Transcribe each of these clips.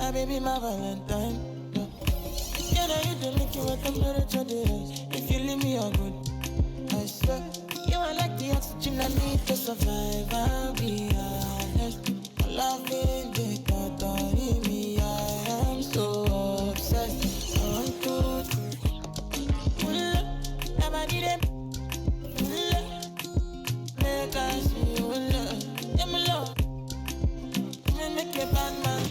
my baby, my Valentine. Yeah, now you don't make you a temperature days. If you leave me, you're good. I swear, you are like the oxygen I need to survive. I'll be honest. Loving the thought of me, I am so obsessed. I want to pull up, never need it. Pull up, make I see you love. Yeah, my love, make me bad man.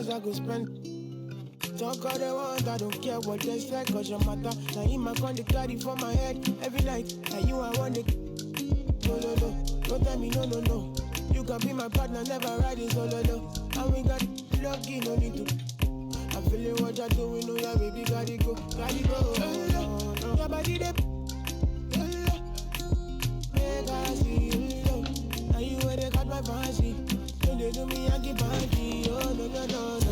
I go spend. Talk all they want, I don't care what they say, cause your matter. Now you my con the carry for my head every night. Now you I want it. No, no, no, don't tell me no, no, no. You can be my partner, never riding solo, no. And we got lucky, no need to. I'm feeling what you're doing, oh yeah, baby, gotta go, gotta go. Your body, they make I see you, now you where they got my fancy. When they do me, I keep banky. Oh, no, no, no, no,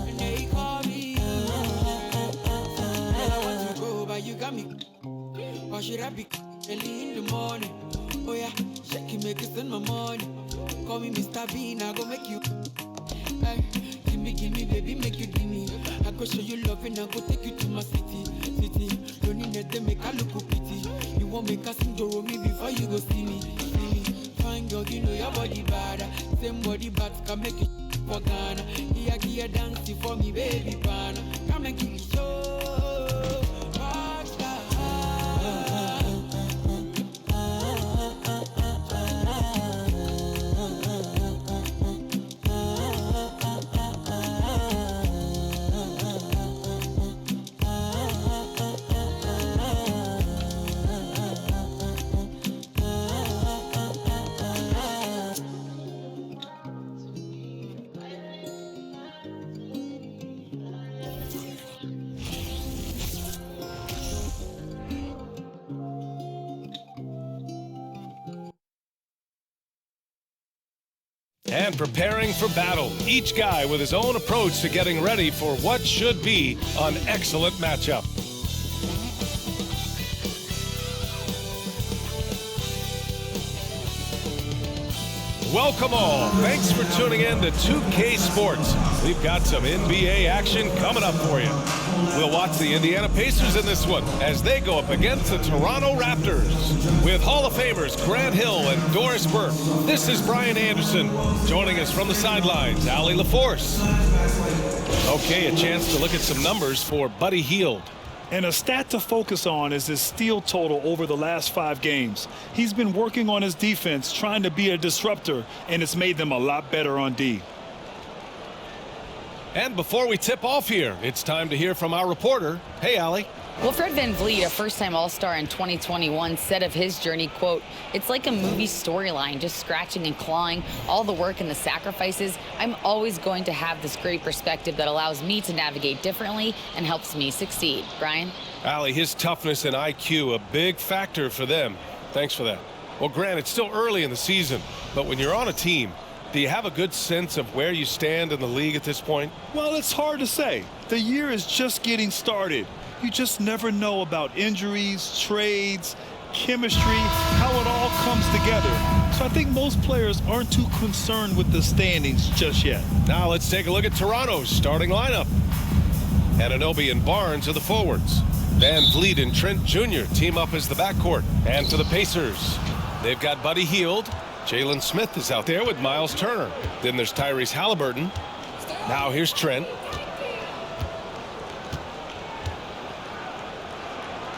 and they call me. Girl, I want to go, but you got me. Or should I be early in the morning? Oh yeah, shake it, make it send my money. Call me Mr. Bean, I go make you. Hey, gimme, baby, make you gimme. I go show you love and I go take you to my city. Don't need that, they make I look pity. You won't make us sing to me before you go see me. Fine girl, you know your body bad. Same body bad can make you for Ghana. Here, dancing for me, baby, pana. Come and give me show. And preparing for battle, each guy with his own approach to getting ready for what should be an excellent matchup. Welcome all. Thanks for tuning in to 2K Sports. We've got some NBA action coming up for you. We'll watch the Indiana Pacers in this one as they go up against the Toronto Raptors. With Hall of Famers Grant Hill and Doris Burke, this is Brian Anderson. Joining us from the sidelines, Allie LaForce. Okay, a chance to look at some numbers for Buddy Hield. And a stat to focus on is his steal total over the last 5 games. He's been working on his defense, trying to be a disruptor, and it's made them a lot better on D. And before we tip off here, it's time to hear from our reporter. Hey, Allie. Well, Fred VanVleet, a first-time All-Star in 2021, said of his journey, quote, "It's like a movie storyline, just scratching and clawing, all the work and the sacrifices. I'm always going to have this great perspective that allows me to navigate differently and helps me succeed." Brian? Allie, his toughness and IQ, a big factor for them. Thanks for that. Well, Grant, it's still early in the season, but when you're on a team, do you have a good sense of where you stand in the league at this point? Well, it's hard to say. The year is just getting started. You just never know about injuries, trades, chemistry, how it all comes together. So I think most players aren't too concerned with the standings just yet. Now let's take a look at Toronto's starting lineup. Anunoby and Barnes are the forwards. VanVleet and Trent Jr. team up as the backcourt. And for the Pacers, they've got Buddy Hield. Jalen Smith is out there with Miles Turner. Then there's Tyrese Halliburton. Now here's Trent.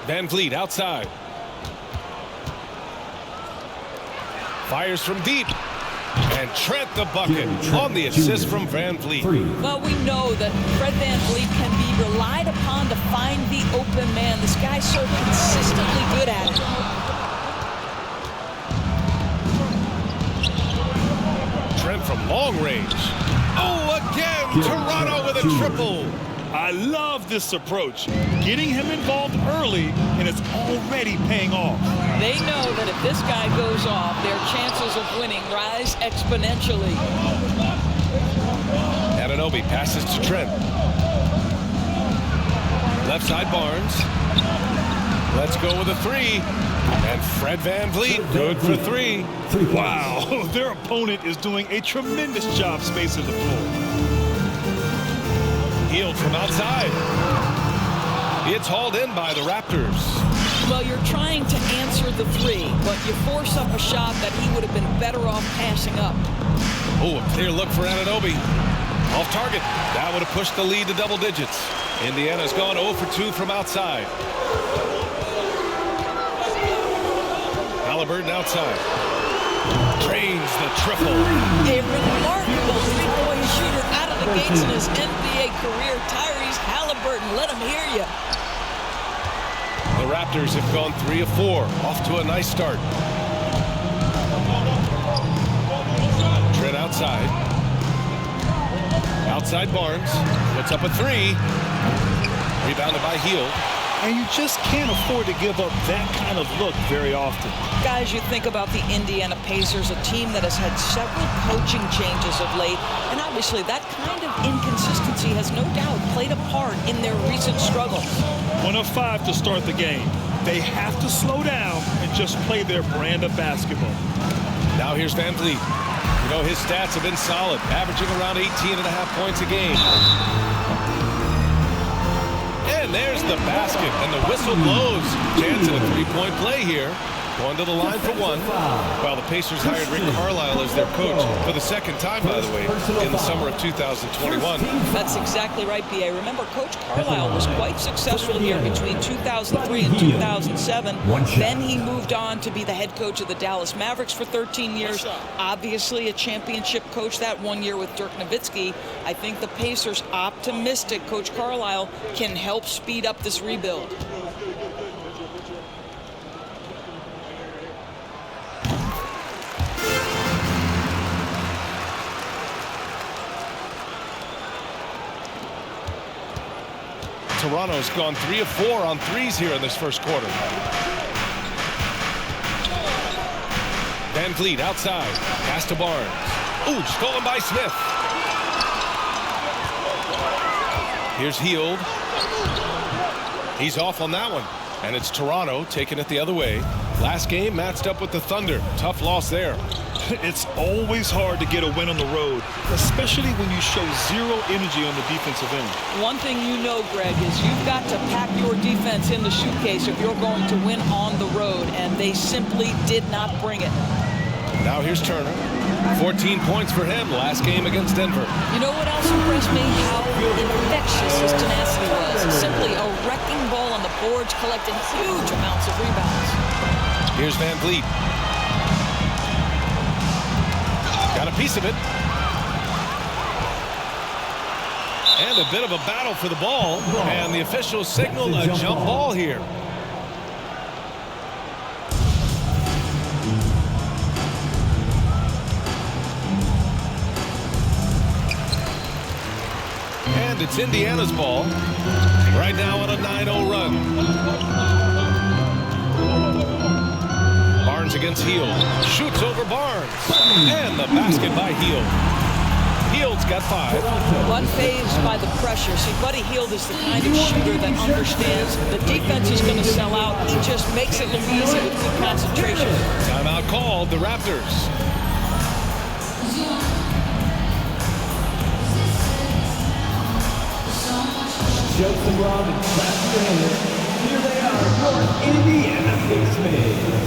VanVleet outside. Fires from deep. And Trent the bucket on the assist from VanVleet. Well, we know that Fred VanVleet can be relied upon to find the open man. This guy's so consistently good at it. Trent from long range. Oh, again, Toronto with a triple. I love this approach. Getting him involved early, and it's already paying off. They know that if this guy goes off, their chances of winning rise exponentially. Anunoby passes to Trent. Left side Barnes. Let's go with a three. And Fred VanVleet, good for three. Wow, their opponent is doing a tremendous job spacing the floor. Healed from outside. It's hauled in by the Raptors. Well, you're trying to answer the three, but you force up a shot that he would have been better off passing up. Oh, a clear look for Anunoby. Off target. That would have pushed the lead to double digits. Indiana's gone 0 for 2 from outside. Halliburton outside. Drains the triple. A remarkable three-point shooter out of the gates in his NBA career. Tyrese Halliburton, let him hear you. The Raptors have gone 3 of 4. Off to a nice start. Trent outside. Outside Barnes. Puts up a three. Rebounded by Hield. And you just can't afford to give up that kind of look very often. Guys, you think about the Indiana Pacers, a team that has had several coaching changes of late, and obviously that kind of inconsistency has no doubt played a part in their recent struggles. 1 of 5 to start the game. They have to slow down and just play their brand of basketball. Now here's VanVleet. You know, his stats have been solid, averaging around 18.5 points a game. And there's the basket, and the whistle blows. Chance at a three-point play here. Going to the line for one. While the Pacers hired Rick Carlisle as their coach for the second time, by the way, in the summer of 2021. That's exactly right, B.A. Remember, Coach Carlisle was quite successful here between 2003 and 2007. Then he moved on to be the head coach of the Dallas Mavericks for 13 years. Obviously a championship coach that 1 year with Dirk Nowitzki. I think the Pacers, optimistic Coach Carlisle, can help speed up this rebuild. Toronto's gone 3 of 4 on threes here in this first quarter. VanVleet outside. Pass to Barnes. Ooh, stolen by Smith. Here's Hield. He's off on that one. And it's Toronto taking it the other way. Last game matched up with the Thunder. Tough loss there. It's always hard to get a win on the road, especially when you show zero energy on the defensive end. One thing you know, Greg, is you've got to pack your defense in the suitcase if you're going to win on the road, and they simply did not bring it. Now here's Turner. 14 points for him last game against Denver. You know what else impressed me? How infectious his tenacity was. Simply a wrecking ball on the boards, collecting huge amounts of rebounds. Here's VanVleet. Got a piece of it. And a bit of a battle for the ball. And the officials signal a jump ball here. And it's Indiana's ball. Right now on a 9-0 run. Barnes against Hield. Shoots over Barnes. And the basket by Hield. Hield's got 5. Unfazed by the pressure. See, Buddy Hield is the kind of shooter that understands the defense is going to sell out. He just makes it look easy with good concentration. Timeout called, the Raptors. Joseph Robbins, here they are, North Indiana Pacers.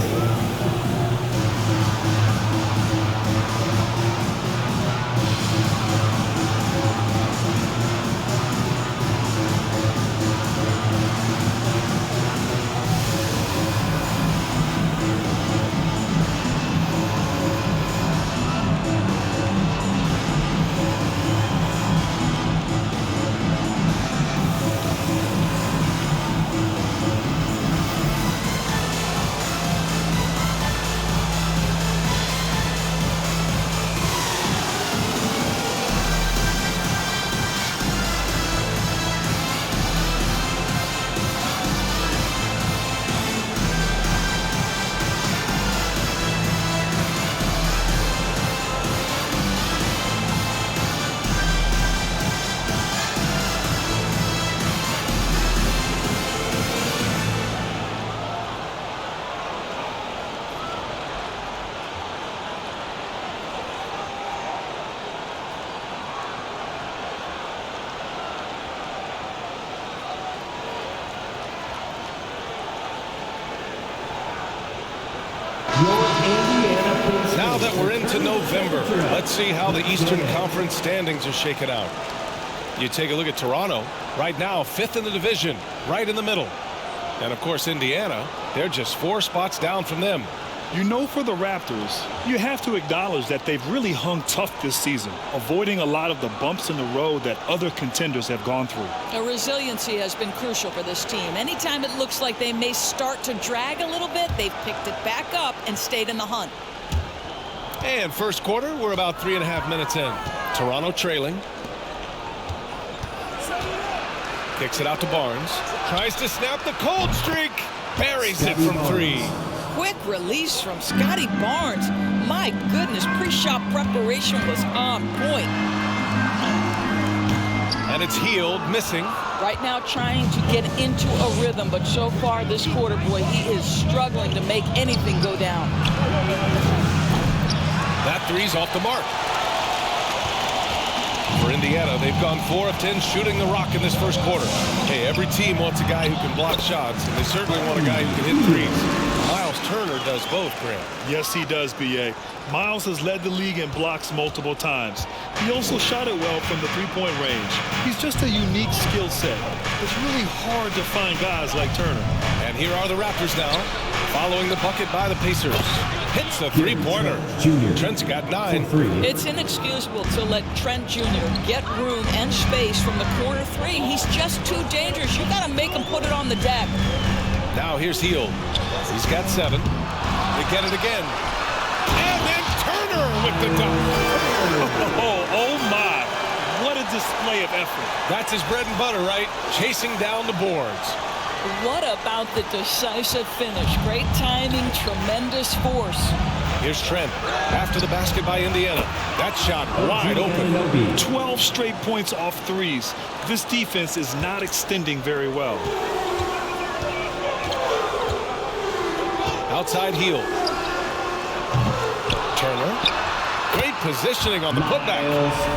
now that we're into November, let's see how the Eastern Conference standings are shaken out. You take a look at Toronto, right now 5th in the division, right in the middle. And of course Indiana, they're just 4 spots down from them. You know, for the Raptors, you have to acknowledge that they've really hung tough this season, avoiding a lot of the bumps in the road that other contenders have gone through. The resiliency has been crucial for this team. Anytime it looks like they may start to drag a little bit, they've picked it back up and stayed in the hunt. And first quarter, we're about 3.5 minutes in. Toronto trailing. Kicks it out to Barnes. Tries to snap the cold streak. Buries it from 3. Quick release from Scotty Barnes. My goodness, pre-shot preparation was on point. And it's Healed, missing. Right now trying to get into a rhythm, but so far this quarter, boy, he is struggling to make anything go down. That 3's off the mark. For Indiana, they've gone 4 of 10 shooting the rock in this first quarter. Hey, every team wants a guy who can block shots, and they certainly want a guy who can hit threes. Miles Turner does both, Grant. Yes, he does, B.A. Miles has led the league in blocks multiple times. He also shot it well from the three-point range. He's just a unique skill set. It's really hard to find guys like Turner. And here are the Raptors now, following the bucket by the Pacers. Hits a three-pointer. Trent's got 9. It's inexcusable to let Trent Jr. get room and space from the corner 3. He's just too dangerous. You got to make him put it on the deck. Now here's Healed. He's got 7. They get it again. And then Turner with the dunk. Oh my. What a display of effort. That's his bread and butter, right? Chasing down the boards. What about the decisive finish? Great timing, tremendous force. Here's Trent after the basket by Indiana. That shot wide open. 12 straight points off threes. This defense is not extending very well. Outside heel. Turner. Great positioning on the putback.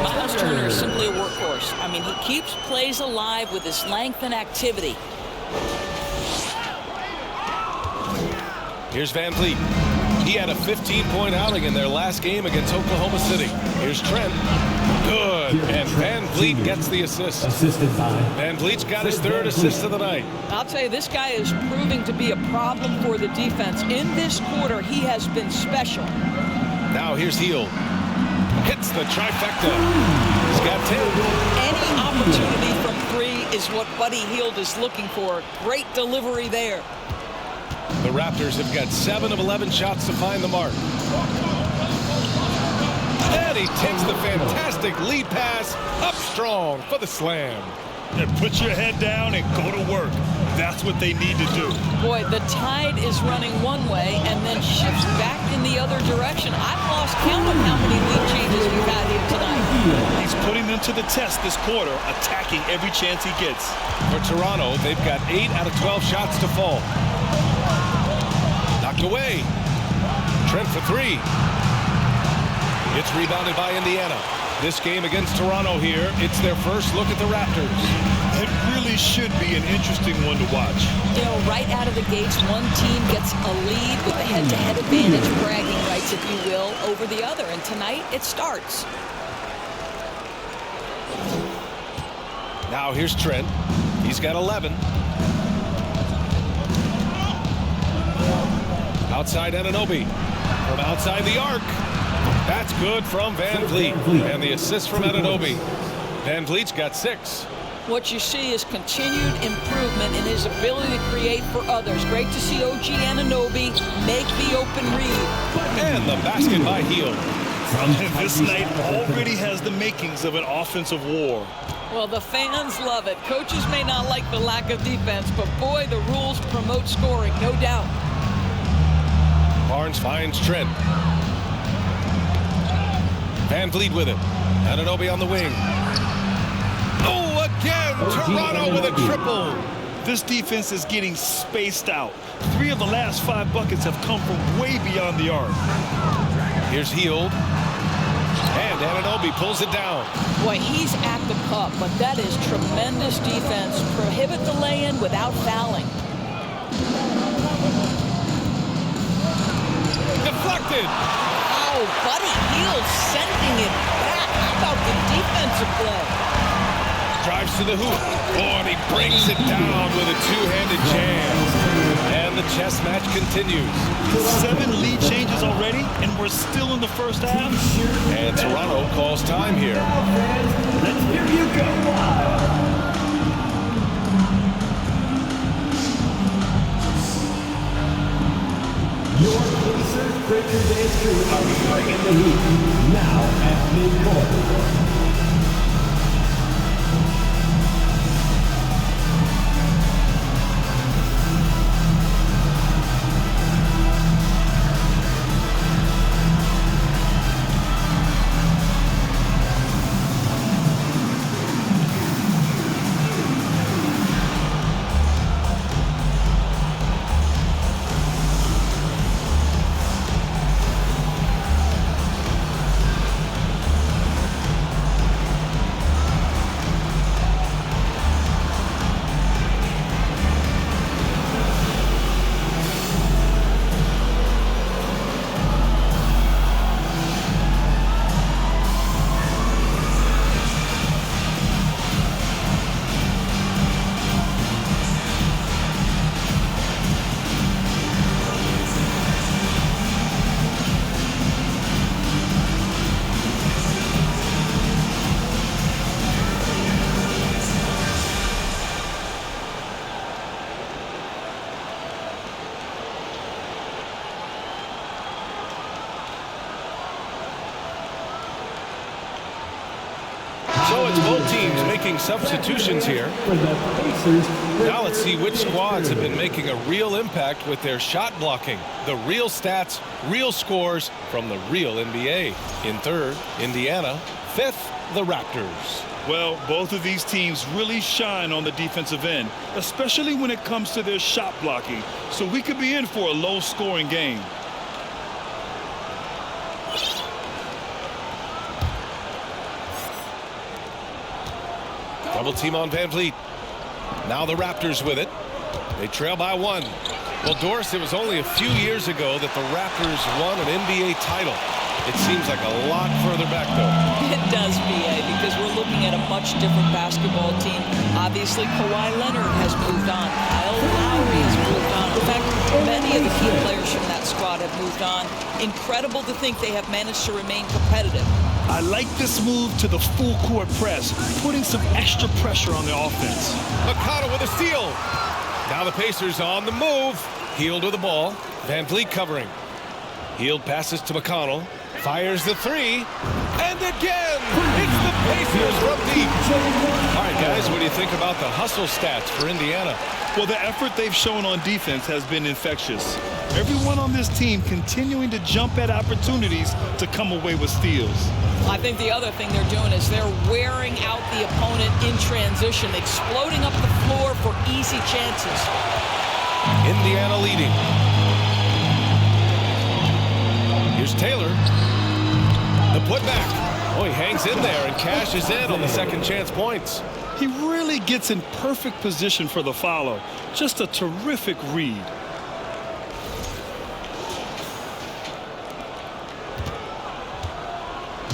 Miles Turner is simply a workhorse. I mean, he keeps plays alive with his length and activity. Here's Van Vliet. He had a 15-point outing in their last game against Oklahoma City. Here's Trent. Good. And Van Vliet gets the assist. Assisted by Van Vliet's got his 3rd assist of the night. I'll tell you, this guy is proving to be a problem for the defense. In this quarter, he has been special. Now here's Heal. Hits the trifecta. He's got 10. Any opportunity from 3 is what Buddy Hield is looking for. Great delivery there. The Raptors have got 7 of 11 shots to find the mark. And he takes the fantastic lead pass up strong for the slam. And put your head down and go to work. That's what they need to do. Boy, the tide is running one way and then shifts back in the other direction. I've lost count of how many lead changes we've had here tonight. He's putting them to the test this quarter, attacking every chance he gets. For Toronto, they've got 8 out of 12 shots to fall. Knocked away. Trent for 3. It's rebounded by Indiana. This game against Toronto here, it's their first look at the Raptors. It really should be an interesting one to watch. You know, right out of the gates, one team gets a lead with the head-to-head advantage, bragging rights, if you will, over the other. And tonight, it starts. Now here's Trent. He's got 11. Outside Anunoby. From outside the arc. That's good from Van Vliet. And the assist from Anunoby. Van Vliet's got 6. What you see is continued improvement in his ability to create for others. Great to see OG Anunoby make the open read. And the basket by Hield. This night already has the makings of an offensive war. Well, the fans love it. Coaches may not like the lack of defense, but boy, the rules promote scoring, no doubt. Barnes finds Trent. Van Vliet with it. Anunoby on the wing. Oh, again! Toronto with a triple. This defense is getting spaced out. 3 of the last 5 buckets have come from way beyond the arc. Here's Hield. And Anunoby pulls it down. Boy, he's at the cup, but that is tremendous defense. Prohibit the lay-in without fouling. Deflected. Oh, Buddy Hield sending it back. How about the defensive play? Drives to the hoop. Oh, and he brings it down with a two-handed jam. And the chess match continues. 7 lead changes already, and we're still in the first half. And Toronto calls time here. Let's hear you go wild. Your Pacers, Bridges, and Stewart are starting in the heat. Now at midcourt. So it's both teams making substitutions here. Now let's see which squads have been making a real impact with their shot blocking. The real stats, real scores from the real NBA. In third, Indiana. Fifth, the Raptors. Well, both of these teams really shine on the defensive end, especially when it comes to their shot blocking. So we could be in for a low-scoring game. Double team on Van Vliet. Now the Raptors with it. They trail by 1. Well, Doris, it was only a few years ago that the Raptors won an NBA title. It seems like a lot further back, though. It does, B.A., because we're looking at a much different basketball team. Obviously, Kawhi Leonard has moved on. Kyle Lowry has moved on. In fact, many of the key players from that squad have moved on. Incredible to think they have managed to remain competitive. I like this move to the full court press, putting some extra pressure on the offense. McConnell with a steal. Now the Pacers on the move. Hield with the ball. Van Vliet covering. Hield passes to McConnell. Fires the 3. And again, it's the Pacers from deep. All right, guys, what do you think about the hustle stats for Indiana? Well, the effort they've shown on defense has been infectious. Everyone on this team continuing to jump at opportunities to come away with steals. I think the other thing they're doing is they're wearing out the opponent in transition, exploding up the floor for easy chances. Indiana leading. Here's Taylor. The putback. Oh, he hangs in there and cashes in on the second chance points. He really gets in perfect position for the follow. Just a terrific read.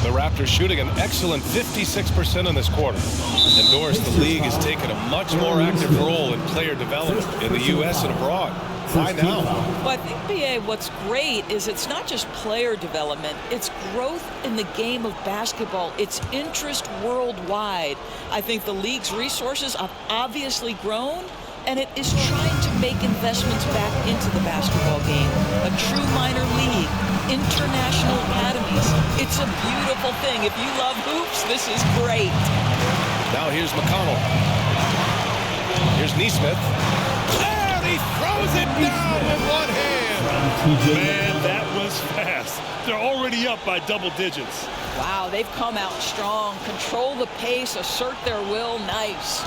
The Raptors shooting an excellent 56% in this quarter. And Doris, the league has taken a much more active role in player development in the U.S. and abroad. Why now? Well, I think, B.A., what's great is it's not just player development, it's growth in the game of basketball. It's interest worldwide. I think the league's resources have obviously grown, and it is trying to make investments back into the basketball game. A true minor league, international academies. It's a beautiful thing. If you love hoops, this is great. Now here's McConnell. Here's Nesmith. And he throws it down with one hand. Man, that was fast. They're already up by double digits. Wow, they've come out strong. Control the pace, assert their will. Nice.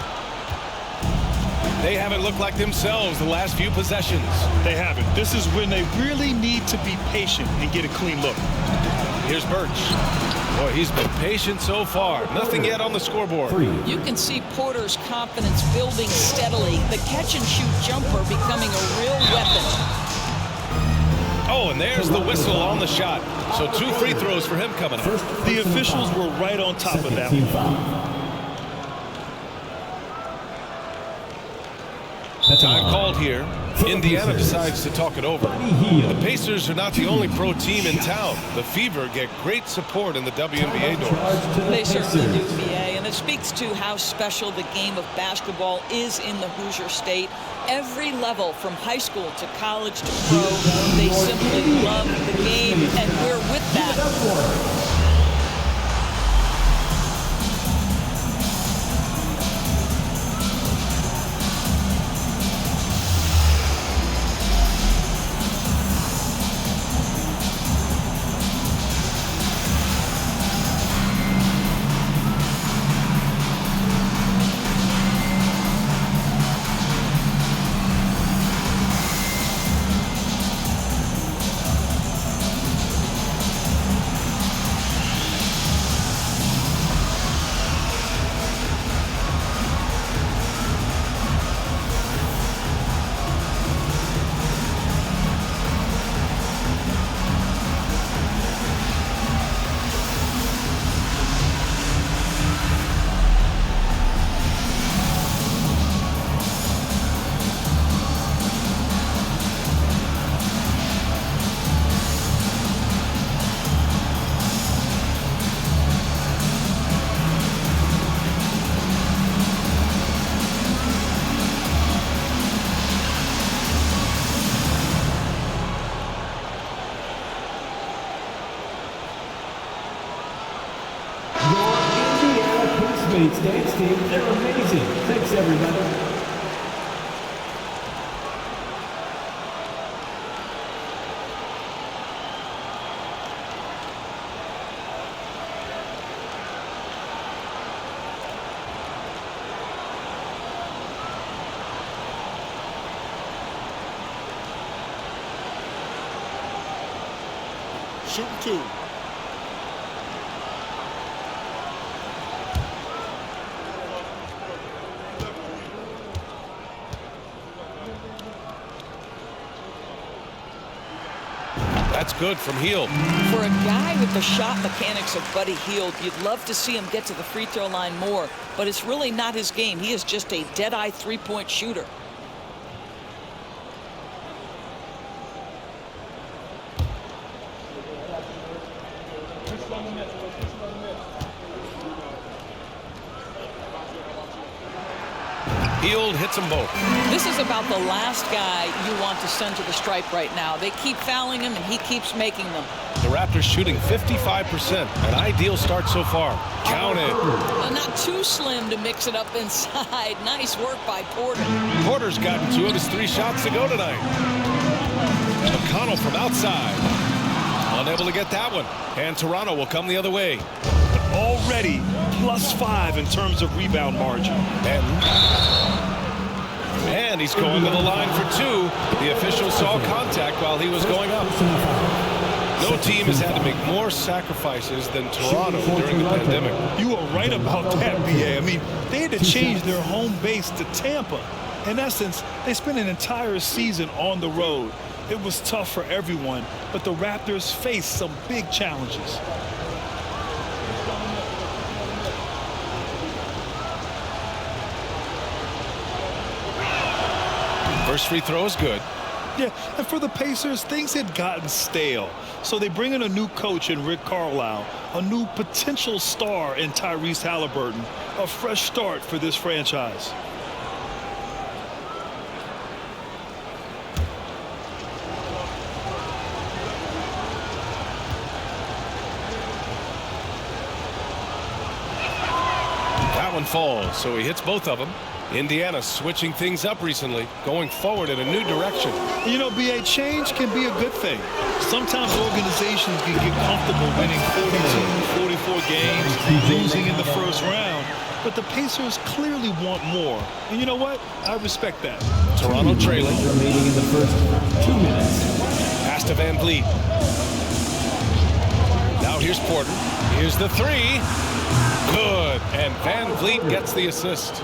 They haven't looked like themselves the last few possessions. They haven't. This is when they really need to be patient and get a clean look. Here's Birch. Boy, he's been patient so far. Nothing yet on the scoreboard. You can see Porter's confidence building steadily. The catch-and-shoot jumper becoming a real weapon. Oh, and there's the whistle on the shot. So 2 free throws for him coming up. The officials were right on top of that one. Time called here. Indiana decides to talk it over. The Pacers are not the only pro team in town. The Fever get great support in the WNBA doors. They certainly do, BA, and it speaks to how special the game of basketball is in the Hoosier State. Every level, from high school to college to pro, they simply love the game, and we're with that. Dance team, they're amazing. Thanks, everybody. Shooting 2. That's good from Hield. For a guy with the shot mechanics of Buddy Hield, you'd love to see him get to the free throw line more, but it's really not his game. He is just a dead-eye three-point shooter. Hield hits them both. This is about the last guy you want to send to the stripe right now. They keep fouling him, and he keeps making them. The Raptors shooting 55%. An ideal start so far. Count it. Not too slim to mix it up inside. Nice work by Porter. Porter's gotten 2 of his 3 shots to go tonight. McConnell from outside. Unable to get that one. And Toronto will come the other way. Already +5 in terms of rebound margin. And he's going to the line for 2. The official saw contact while he was going up. No team has had to make more sacrifices than Toronto during the pandemic. You are right about that, BA. I mean, they had to change their home base to Tampa. In essence, they spent an entire season on the road. It was tough for everyone, but the Raptors faced some big challenges. First free throw is good. Yeah, and for the Pacers, things had gotten stale. So they bring in a new coach in Rick Carlisle, a new potential star in Tyrese Halliburton, a fresh start for this franchise. That one falls, so he hits both of them. Indiana switching things up recently, going forward in a new direction. You know, BA, change can be a good thing. Sometimes organizations can get comfortable winning 42, 44 games, losing in the first round. But the Pacers clearly want more. And you know what? I respect that. Toronto trailing. Remaining in the first 2 minutes. Pass to Van Vliet. Now here's Porter. Here's the 3. Good. And Van Vliet gets the assist.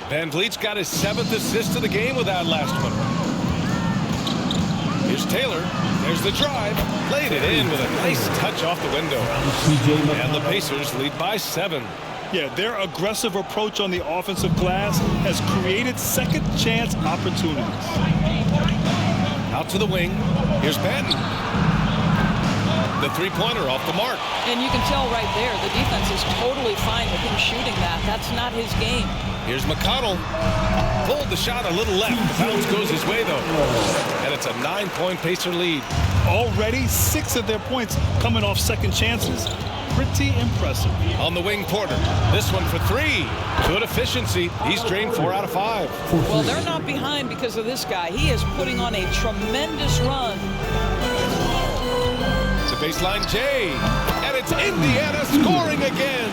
Van Vliet's got his 7th assist of the game with that last one. Here's Taylor. There's the drive. Laid it in with a nice touch off the window. And the Pacers lead by 7. Yeah, their aggressive approach on the offensive glass has created second chance opportunities. Out to the wing. Here's Benton. The three-pointer off the mark. And you can tell right there, the defense is totally fine with him shooting that. That's not his game. Here's McConnell. Pulled the shot a little left. The bounce goes his way, though. And it's a 9-point Pacer lead. Already 6 of their points coming off second chances. Pretty impressive. On the wing, Porter. This one for 3. Good efficiency. He's drained 4 out of 5. Well, they're not behind because of this guy. He is putting on a tremendous run. The baseline J. And it's Indiana scoring again.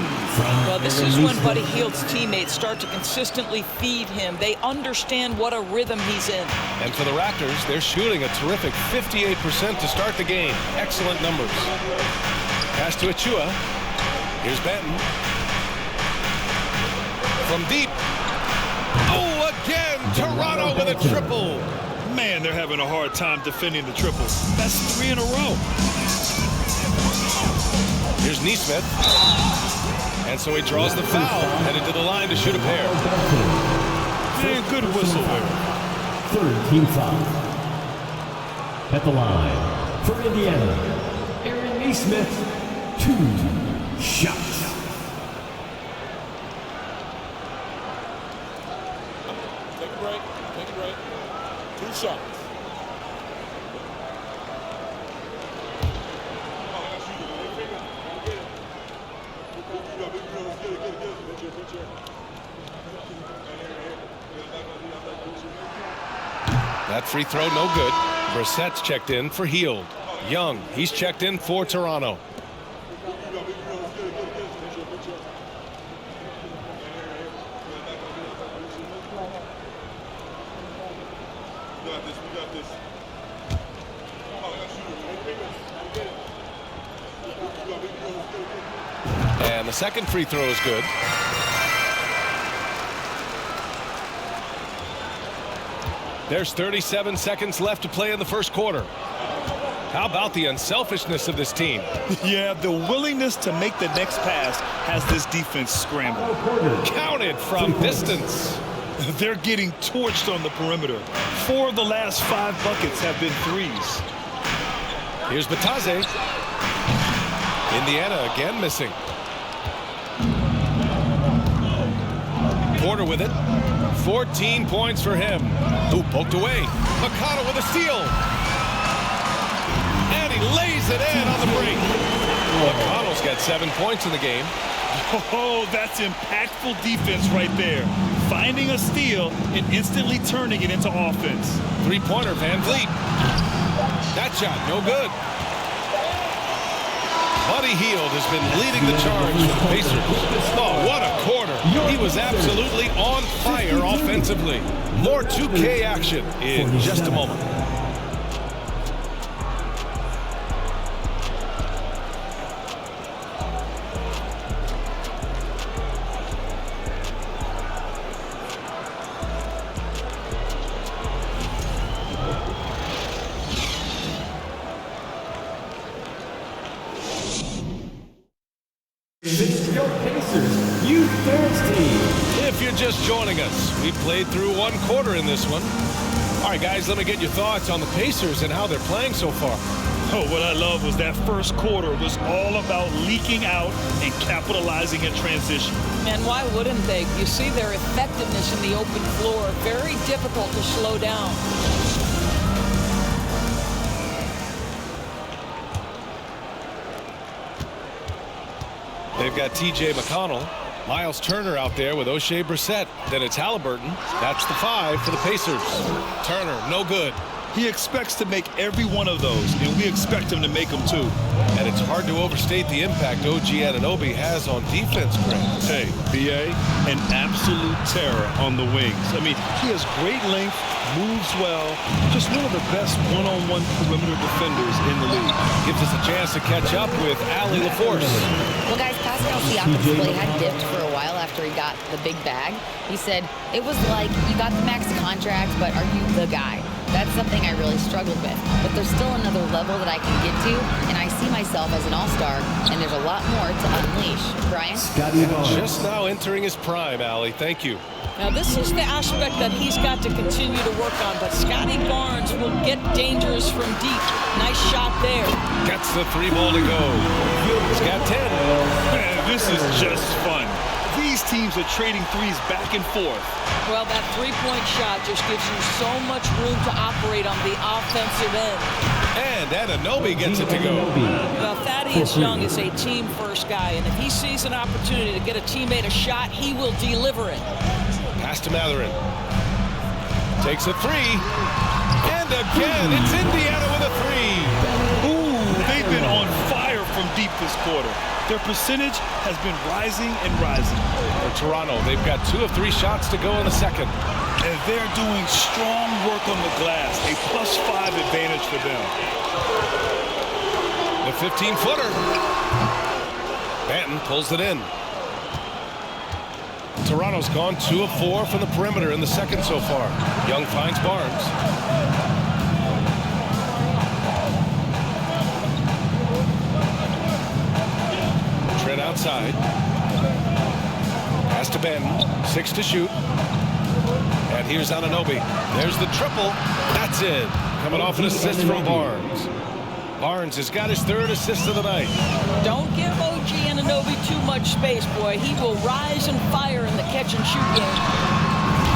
Well, this is when Buddy Hield's teammates start to consistently feed him. They understand what a rhythm he's in. And for the Raptors, they're shooting a terrific 58% to start the game. Excellent numbers. Pass to Achua. Here's Benton. From deep. Oh, again, Toronto with a triple. Man, they're having a hard time defending the triple. That's 3 in a row. Here's Nesmith. And so he draws the foul, headed to the line to shoot a pair. Man, good whistle there. Third team foul. At the line for Indiana, Aaron Nesmith, 2 shots. Take a break. Take a break. 2 shots. That free throw no good. Brissett's checked in for Hield. Young, he's checked in for Toronto. And the second free throw is good. There's 37 seconds left to play in the first quarter. How about the unselfishness of this team? Yeah, the willingness to make the next pass has this defense scrambled. Counted from distance. They're getting torched on the perimeter. 4 of the last 5 buckets have been threes. Here's Batase. Indiana again missing. Porter with it. 14 points for him. Who poked away. McConnell with a steal. And he lays it in on the break. McConnell's got 7 points in the game. Oh, that's impactful defense right there. Finding a steal and instantly turning it into offense. Three-pointer, Van Vliet. That shot, no good. Buddy Hield has been leading the charge for the Pacers. Oh, what a quarter. He was absolutely on fire offensively. More 2K action in just a moment. Your Pacers, you thirsty. If you're just joining us, we played through 1 quarter in this one. All right, guys, let me get your thoughts on the Pacers and how they're playing so far. Oh, what I love was that first quarter was all about leaking out and capitalizing in transition. And why wouldn't they? You see their effectiveness in the open floor. Very difficult to slow down. They've got T.J. McConnell, Miles Turner out there with O'Shea Brissett. Then it's Halliburton. That's the 5 for the Pacers. Turner, no good. He expects to make every one of those, and we expect him to make them too. And it's hard to overstate the impact OG Anunoby has on defense, Grant. Hey, B.A., an absolute terror on the wings. I mean, he has great length, moves well, just one of the best one-on-one perimeter defenders in the league. Gives us a chance to catch up with Allie LaForce. Well, guys, Pascal Siakam's play had dipped for a while after he got the big bag. He said, it was like, you got the max contract, but are you the guy? That's something I really struggled with. But there's still another level that I can get to, and I see myself as an all-star, and there's a lot more to unleash. Brian? Just now entering his prime, Allie. Thank you. Now, this is the aspect that he's got to continue to work on, but Scotty Barnes will get dangerous from deep. Nice shot there. Gets the 3-ball to go. He's got 10. Man, this is just fun. These teams are trading threes back and forth. Well, that three-point shot just gives you so much room to operate on the offensive end. And Anunoby gets it to go. Well, Thaddeus Young is a team-first guy, and if he sees an opportunity to get a teammate a shot, he will deliver it. Pass to Mathurin. Takes a 3. And again, it's Indiana with a 3. Ooh, they've been on fire from deep this quarter. Their percentage has been rising and rising. For Toronto, they've got 2 of 3 shots to go in the second. And they're doing strong work on the glass. A +5 advantage for them. The 15-footer. Banton pulls it in. Toronto's gone 2 of 4 from the perimeter in the second so far. Young finds Barnes. Trent outside. Pass to Banton. 6 to shoot. And here's Anunoby. There's the triple. That's it. Coming off an assist from Barnes. Barnes has got his 3rd assist of the night. Don't give OG Anunoby too much space, boy. He will rise and fire in the catch-and-shoot game.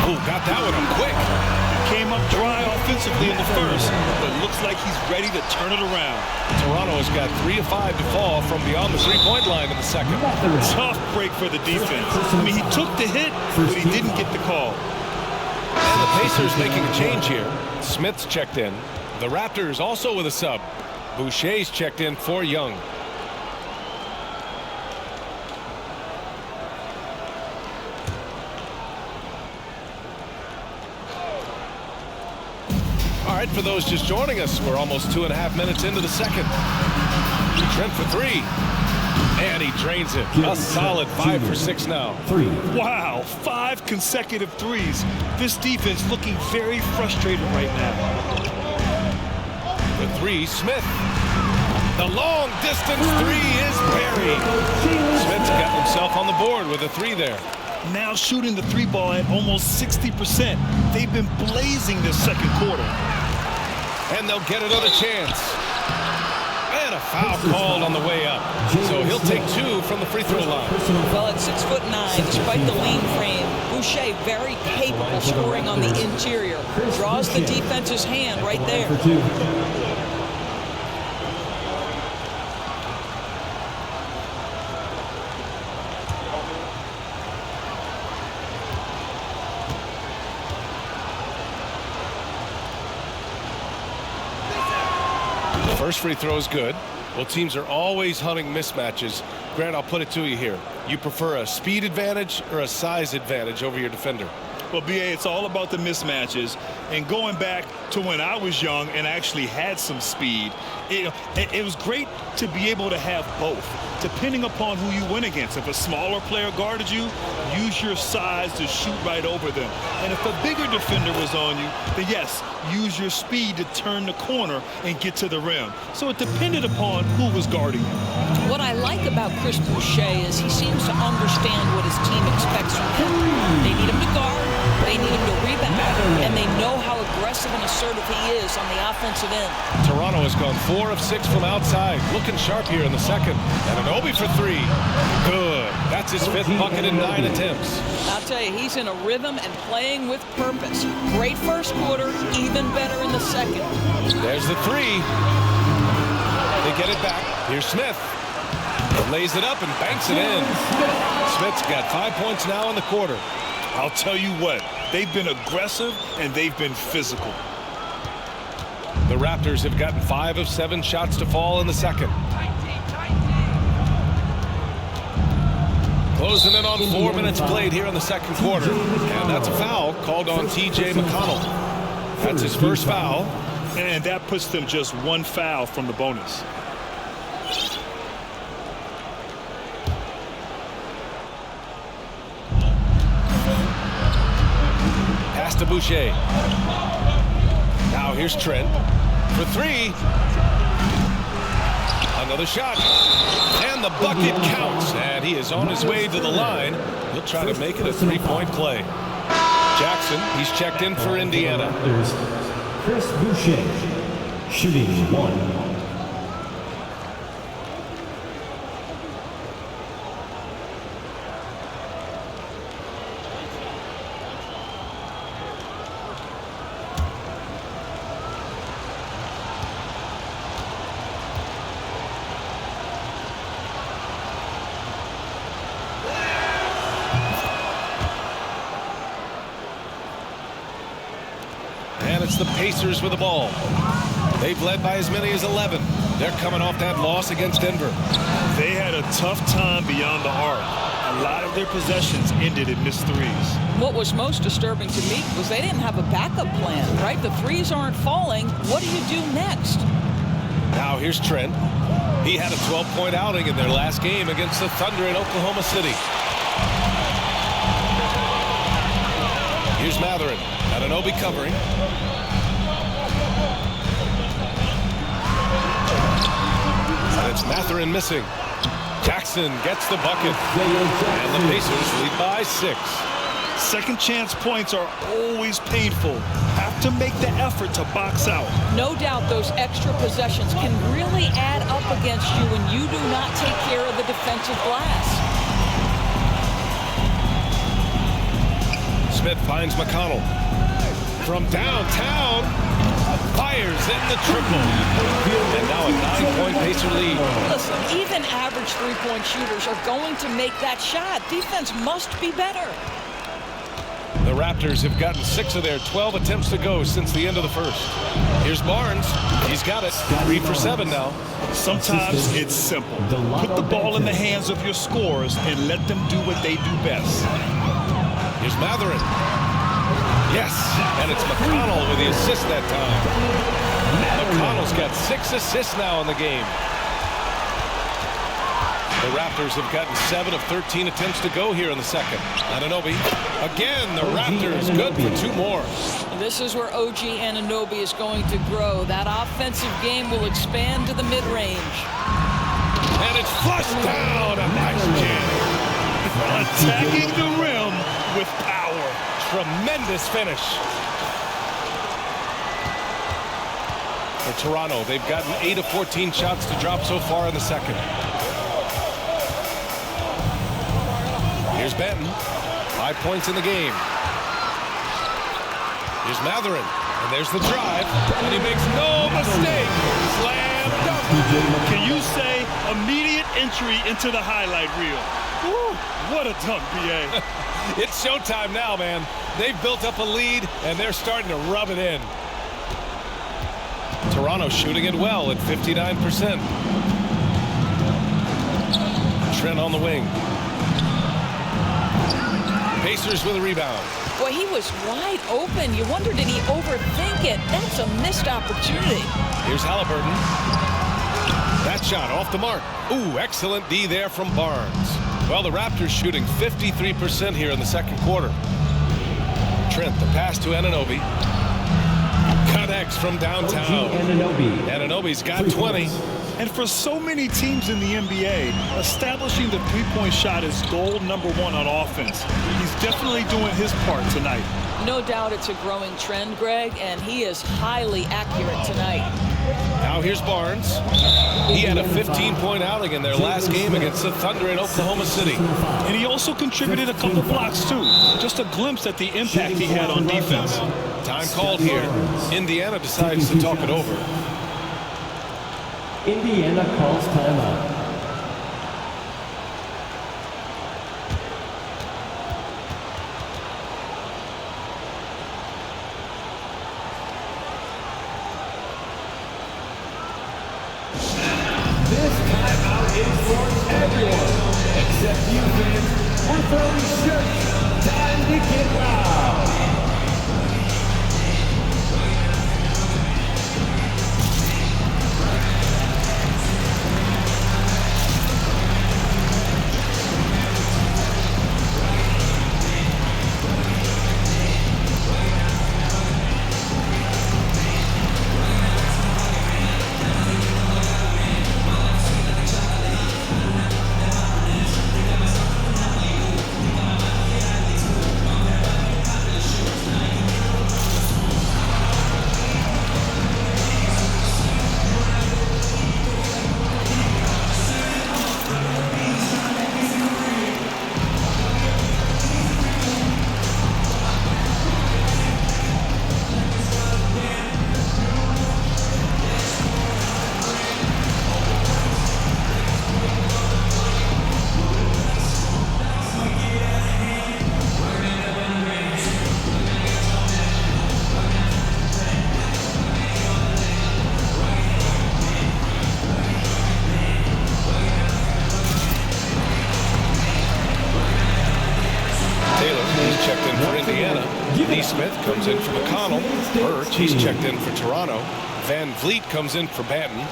Oh, got that one up quick. Came up dry offensively in the first, but looks like he's ready to turn it around. Toronto has got 3 of 5 to fall from beyond the 3-point line in the second. Tough break for the defense. I mean, he took the hit, but he didn't get the call. And the Pacers making a change here. Smith's checked in. The Raptors also with a sub. Boucher's checked in for Young. All right, for those just joining us, we're almost 2.5 minutes into the second. Trent for 3. And he drains it. A solid 5 for 6 now. Wow, 5 consecutive threes. This defense looking very frustrated right now. The 3, Smith. The long distance 3 is buried. Smith's got himself on the board with a 3 there. Now shooting the 3-ball at almost 60%. They've been blazing this second quarter. And they'll get another chance. And a foul called on the way up. So he'll take 2 from the free throw line. Well, at 6'9", despite the lean frame, Boucher very capable scoring on the interior. Draws the defense's hand right there. First free throw is good. Well, teams are always hunting mismatches. Grant, I'll put it to you here. You prefer a speed advantage or a size advantage over your defender? Well, BA, it's all about the mismatches. And going back to when I was young and actually had some speed, it was great to be able to have both, depending upon who you went against. If a smaller player guarded you, use your size to shoot right over them. And if a bigger defender was on you, then yes, use your speed to turn the corner and get to the rim. So it depended upon who was guarding you. What I like about Chris Boucher is he seems to understand what his team expects from him. They need him to guard, they need him to rebound, and they know how aggressive and assertive he is on the offensive end. Toronto has gone 4 of 6 from outside. Looking sharp here in the second. And Anunoby for 3. Good. That's his 5th bucket in 9 attempts. I'll tell you, he's in a rhythm and playing with purpose. Great first quarter, even better in the second. There's the 3. They get it back. Here's Smith. He lays it up and banks it in. Smith's got 5 points now in the quarter. I'll tell you what, they've been aggressive and they've been physical. The Raptors have gotten 5 of 7 shots to fall in the second. Closing in on 4 minutes played here in the second quarter. And that's a foul called on TJ McConnell. That's his first foul. And that puts them just 1 foul from the bonus. Pass to Boucher. Now Now here's Trent for three. Another shot. And the bucket counts. And he is on his way to the line. He'll try to make it a three-point play. Jackson, he's checked in for Indiana. Chris Boucher, shooting 1. And it's the Pacers with the ball. They've led by as many as 11. They're coming off that loss against Denver. They had a tough time beyond the arc. A lot of their possessions ended in missed threes. What was most disturbing to me was they didn't have a backup plan, right? The threes aren't falling. What do you do next? Now here's Trent. He had a 12-point outing in their last game against the Thunder in Oklahoma City. Here's Mathurin. Anunoby covering. And it's Mathurin missing. Jackson gets the bucket. And the Pacers lead by 6. Second chance points are always painful. Have to make the effort to box out. No doubt those extra possessions can really add up against you when you do not take care of the defensive glass. Smith finds McConnell. From downtown, fires in the triple. And now a 9-point Pacer lead. Listen, even average three-point shooters are going to make that shot. Defense must be better. The Raptors have gotten 6 of their 12 attempts to go since the end of the first. Here's Barnes. He's got it. 3 for 7 now. Sometimes it's simple. Put the ball in the hands of your scorers and let them do what they do best. Here's Mathurin. Yes, and it's McConnell with the assist that time. McConnell's got 6 assists now in the game. The Raptors have gotten 7 of 13 attempts to go here in the second. Anunoby. Again, the Raptors good for 2 more. This is where OG Anunoby is going to grow. That offensive game will expand to the mid-range. And it's flushed down. A nice jam. Attacking the rim with power. Tremendous finish. For Toronto, they've gotten 8 of 14 shots to drop so far in the second. Here's Benton. 5 points in the game. Here's Mathurin. And there's the drive. And he makes no mistake. Slam dunk. Can you say immediate entry into the highlight reel? Woo, what a dunk, B.A. It's showtime now, man. They've built up a lead, and they're starting to rub it in. Toronto shooting it well at 59%. Trent on the wing. Pacers with a rebound. Boy, he was wide open. You wonder, did he overthink it? That's a missed opportunity. Here's Halliburton. That shot off the mark. Ooh, excellent D there from Barnes. Well, the Raptors shooting 53% here in the second quarter. Trent, the pass to Anunoby. Connects from downtown. Anunoby's got 20. And for so many teams in the NBA, establishing the three-point shot is goal number 1 on offense. He's definitely doing his part tonight. No doubt it's a growing trend, Greg, and he is highly accurate tonight. Now here's Barnes. He had a 15-point outing in their last game against the Thunder in Oklahoma City. And he also contributed a couple blocks, too. Just a glimpse at the impact he had on defense. Time called here. Indiana decides to talk it over. Indiana calls timeout. This timeout is for everyone, except you fans. We're throwing shirts. Time to get loud. Birch. He's checked in for Toronto. Van Vliet comes in for Banton.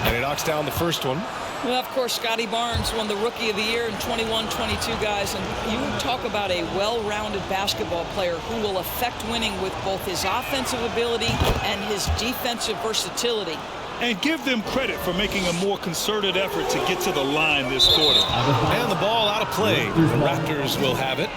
And he knocks down the first one. Well, of course, Scotty Barnes won the Rookie of the Year in 21-22, guys. And you talk about a well-rounded basketball player who will affect winning with both his offensive ability and his defensive versatility. And give them credit for making a more concerted effort to get to the line this quarter. And the ball out of play. The Raptors will have it.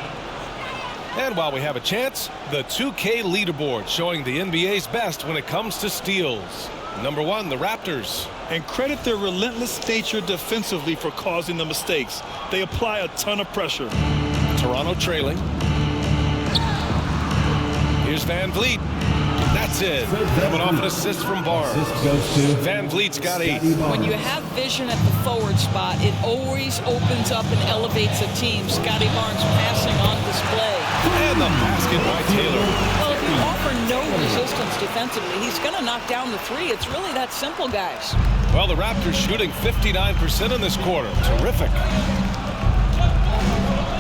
And while we have a chance, the 2K leaderboard showing the NBA's best when it comes to steals. Number 1, the Raptors. And credit their relentless nature defensively for causing the mistakes. They apply a ton of pressure. Toronto trailing. Here's Van Vliet. That's it. Coming off an assist from Barnes. Van Vliet's got 8. When you have vision at the forward spot, it always opens up and elevates a team. Scotty Barnes passing on display. And the basket by Taylor. Well, if you offer no resistance defensively, he's going to knock down the 3. It's really that simple, guys. Well, the Raptors shooting 59% in this quarter. Terrific.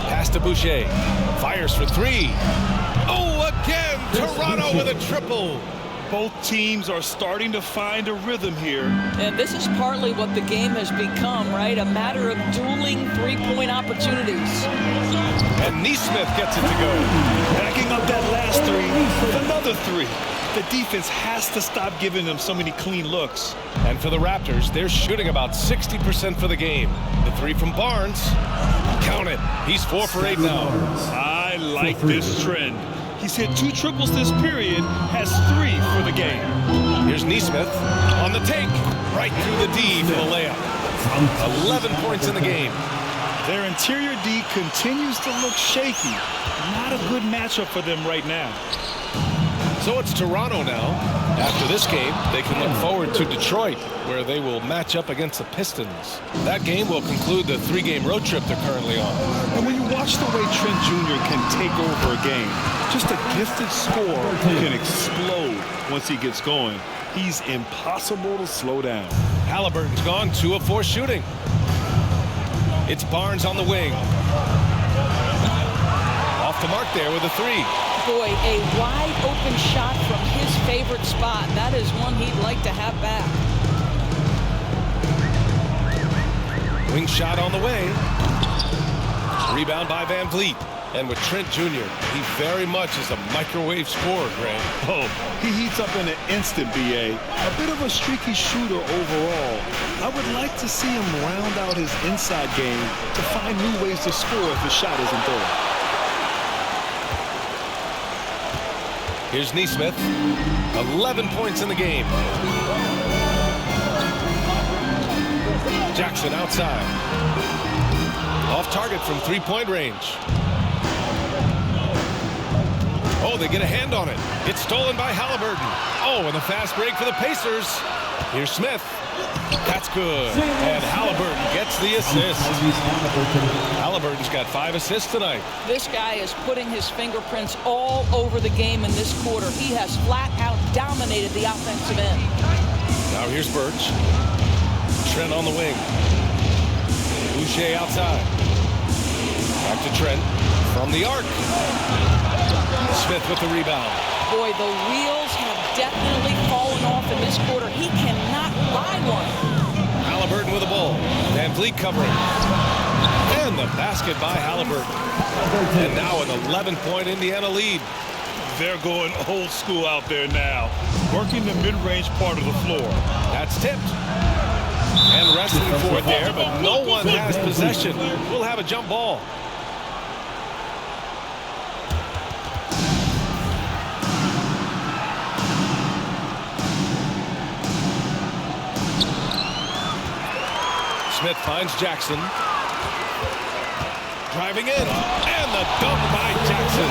Pass to Boucher. Fires for 3. Oh, again, Toronto with a triple. Both teams are starting to find a rhythm here. And this is partly what the game has become, right? A matter of dueling three-point opportunities. And Neesmith gets it to go. Backing up that last 3 with another 3. The defense has to stop giving them so many clean looks. And for the Raptors, they're shooting about 60% for the game. The 3 from Barnes. Count it. He's 4 for 8 now. I like this trend. He's hit 2 triples this period, has 3 for the game. Here's Neesmith on the take. Right through the D for the layup. 11 points in the game. Their interior D continues to look shaky. Not a good matchup for them right now. So it's Toronto now. After this game, they can look forward to Detroit, where they will match up against the Pistons. That game will conclude the 3-game road trip they're currently on. And when you watch the way Trent Jr. can take over a game, just a gifted scorer can explode once he gets going. He's impossible to slow down. Halliburton's gone 2 of 4 shooting. It's Barnes on the wing. Off the mark there with a 3. Boy, a wide open shot from his favorite spot. That is one he'd like to have back. Wing shot on the way. Rebound by Van Vliet. And with Trent Jr., he very much is a microwave scorer, Grant. Oh, he heats up in an instant, B.A. A bit of a streaky shooter overall. I would like to see him round out his inside game to find new ways to score if his shot isn't there. Here's Neesmith. 11 points in the game. Jackson outside. Off target from 3-point range. Oh, they get a hand on it. It's stolen by Halliburton. Oh, and the fast break for the Pacers. Here's Smith. That's good. And Halliburton gets the assist. Halliburton's got 5 assists tonight. This guy is putting his fingerprints all over the game in this quarter. He has flat out dominated the offensive end. Now here's Birch. Trent on the wing. Boucher outside. Back to Trent from the arc. Smith with the rebound. Boy, the wheels have definitely fallen off in this quarter. He cannot buy one. Halliburton with the ball. Van Vliet covering. And the basket by Halliburton. And now an 11-point Indiana lead. They're going old school out there now, working the mid-range part of the floor. That's tipped. And wrestling for it there, but no one has possession. We'll have a jump ball. Smith finds Jackson. Driving in. And the dunk by Jackson.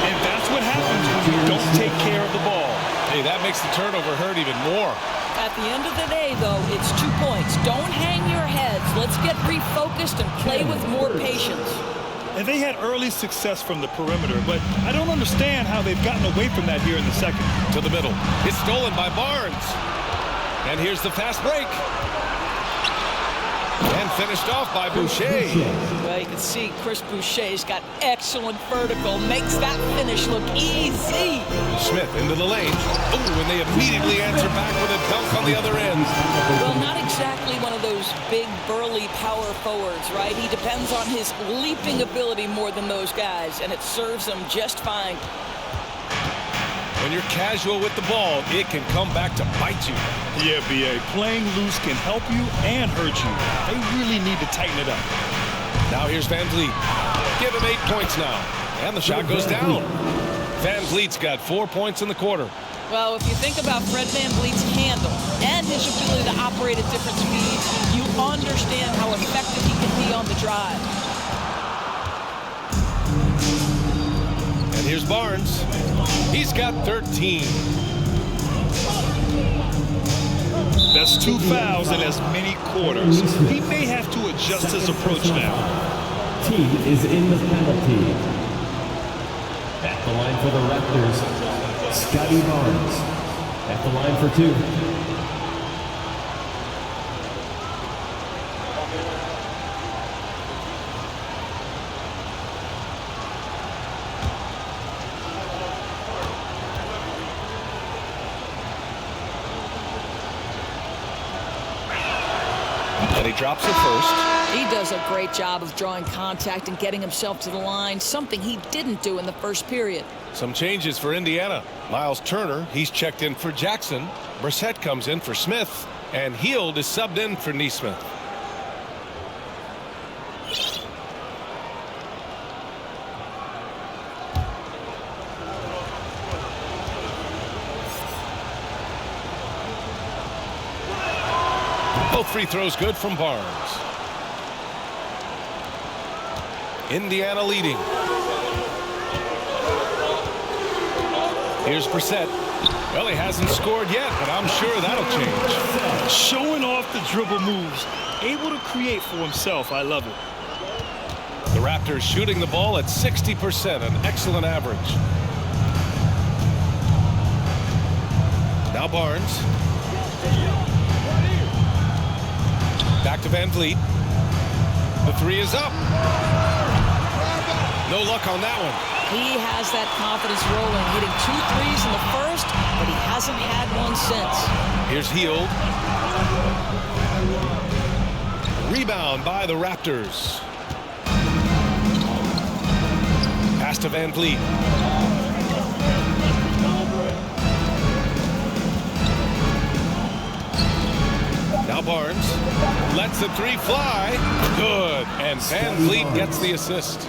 And that's what happens care of the ball. Hey, that makes the turnover hurt even more. At the end of the day, though, it's 2 points. Don't hang your heads. Let's get refocused and play with more patience. And they had early success from the perimeter, but I don't understand how they've gotten away from that here in the second. To the middle. It's stolen by Barnes. And here's the fast break. And finished off by Boucher. Well, you can see Chris Boucher's got excellent vertical. Makes that finish look easy. Smith into the lane. Ooh, and they immediately answer back with a dunk on the other end. Well, not exactly one of those big, burly power forwards, right? He depends on his leaping ability more than those guys, and it serves him just fine. When you're casual with the ball, it can come back to bite you. Yeah, B.A. Playing loose can help you and hurt you. They really need to tighten it up. Now here's Van Vliet. Give him 8 points now. And the shot goes down. Van Vliet's got 4 points in the quarter. Well, if you think about Fred Van Vliet's handle and his ability to operate at different speeds, you understand how effective he can be on the drive. And here's Barnes. He's got 13. That's 2 fouls in as many quarters. He may have to adjust his approach now. Team is in the penalty. At the line for the Raptors, Scotty Barnes. At the line for 2. And he drops it first. He does a great job of drawing contact and getting himself to the line, something he didn't do in the first period. Some changes for Indiana. Miles Turner, he's checked in for Jackson. Brissett comes in for Smith. And Hield is subbed in for Nesmith. Both free throws good from Barnes. Indiana leading. Here's Brissett. Well, he hasn't scored yet, but I'm sure that'll change. Showing off the dribble moves. Able to create for himself. I love it. The Raptors shooting the ball at 60%, an excellent average. Now Barnes. Back to Van Vliet. The 3 is up. No luck on that one. He has that confidence rolling, hitting 2 threes in the first, but he hasn't had one since. Here's Hield. Rebound by the Raptors. Pass to Van Vliet. Now Barnes lets the 3 fly. Good. And Van Vliet gets the assist.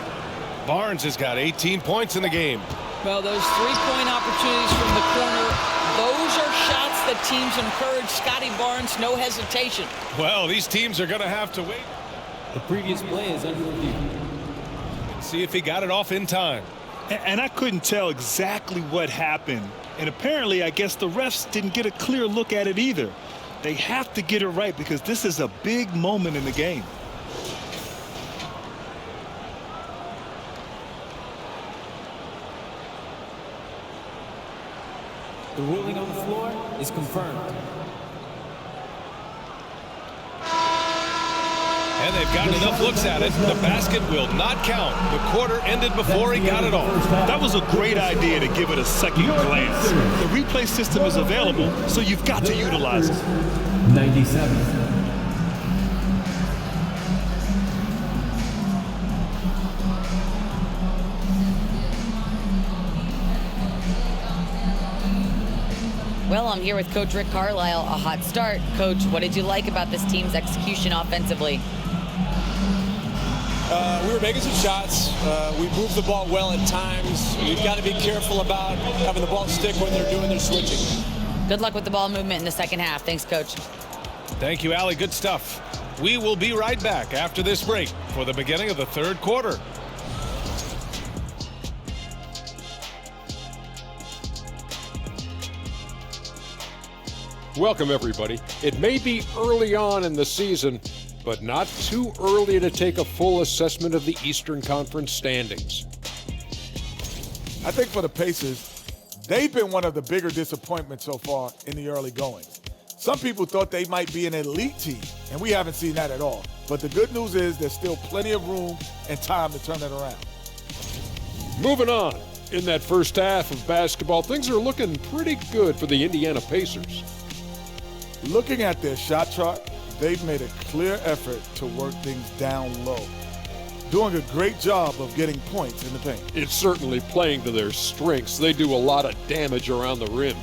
Barnes has got 18 points in the game. Well, those 3-point opportunities from the corner, those are shots that teams encourage Scotty Barnes, no hesitation. Well, these teams are going to have to wait. The previous play is under review. See if he got it off in time. And I couldn't tell exactly what happened. And apparently, I guess the refs didn't get a clear look at it either. They have to get it right because this is a big moment in the game. The ruling on the floor is confirmed. And they've gotten enough looks at it. The basket will not count. The quarter ended before he got it off. That was a great idea to give it a second glance. The replay system is available, so you've got to utilize it. 97. Well, I'm here with Coach Rick Carlisle. A hot start. Coach, what did you like about this team's execution offensively? We were making some shots. We moved the ball well at times. We've got to be careful about having the ball stick when they're doing their switching. Good luck with the ball movement in the second half. Thanks, Coach. Thank you, Allie. Good stuff. We will be right back after this break for the beginning of the third quarter. Welcome, everybody. It may be early on in the season, but not too early to take a full assessment of the Eastern Conference standings. I think for the Pacers, they've been one of the bigger disappointments so far in the early goings. Some people thought they might be an elite team, and we haven't seen that at all. But the good news is there's still plenty of room and time to turn it around. Moving on. In that first half of basketball, things are looking pretty good for the Indiana Pacers. Looking at their shot chart, they've made a clear effort to work things down low. Doing a great job of getting points in the paint. It's certainly playing to their strengths. They do a lot of damage around the rim.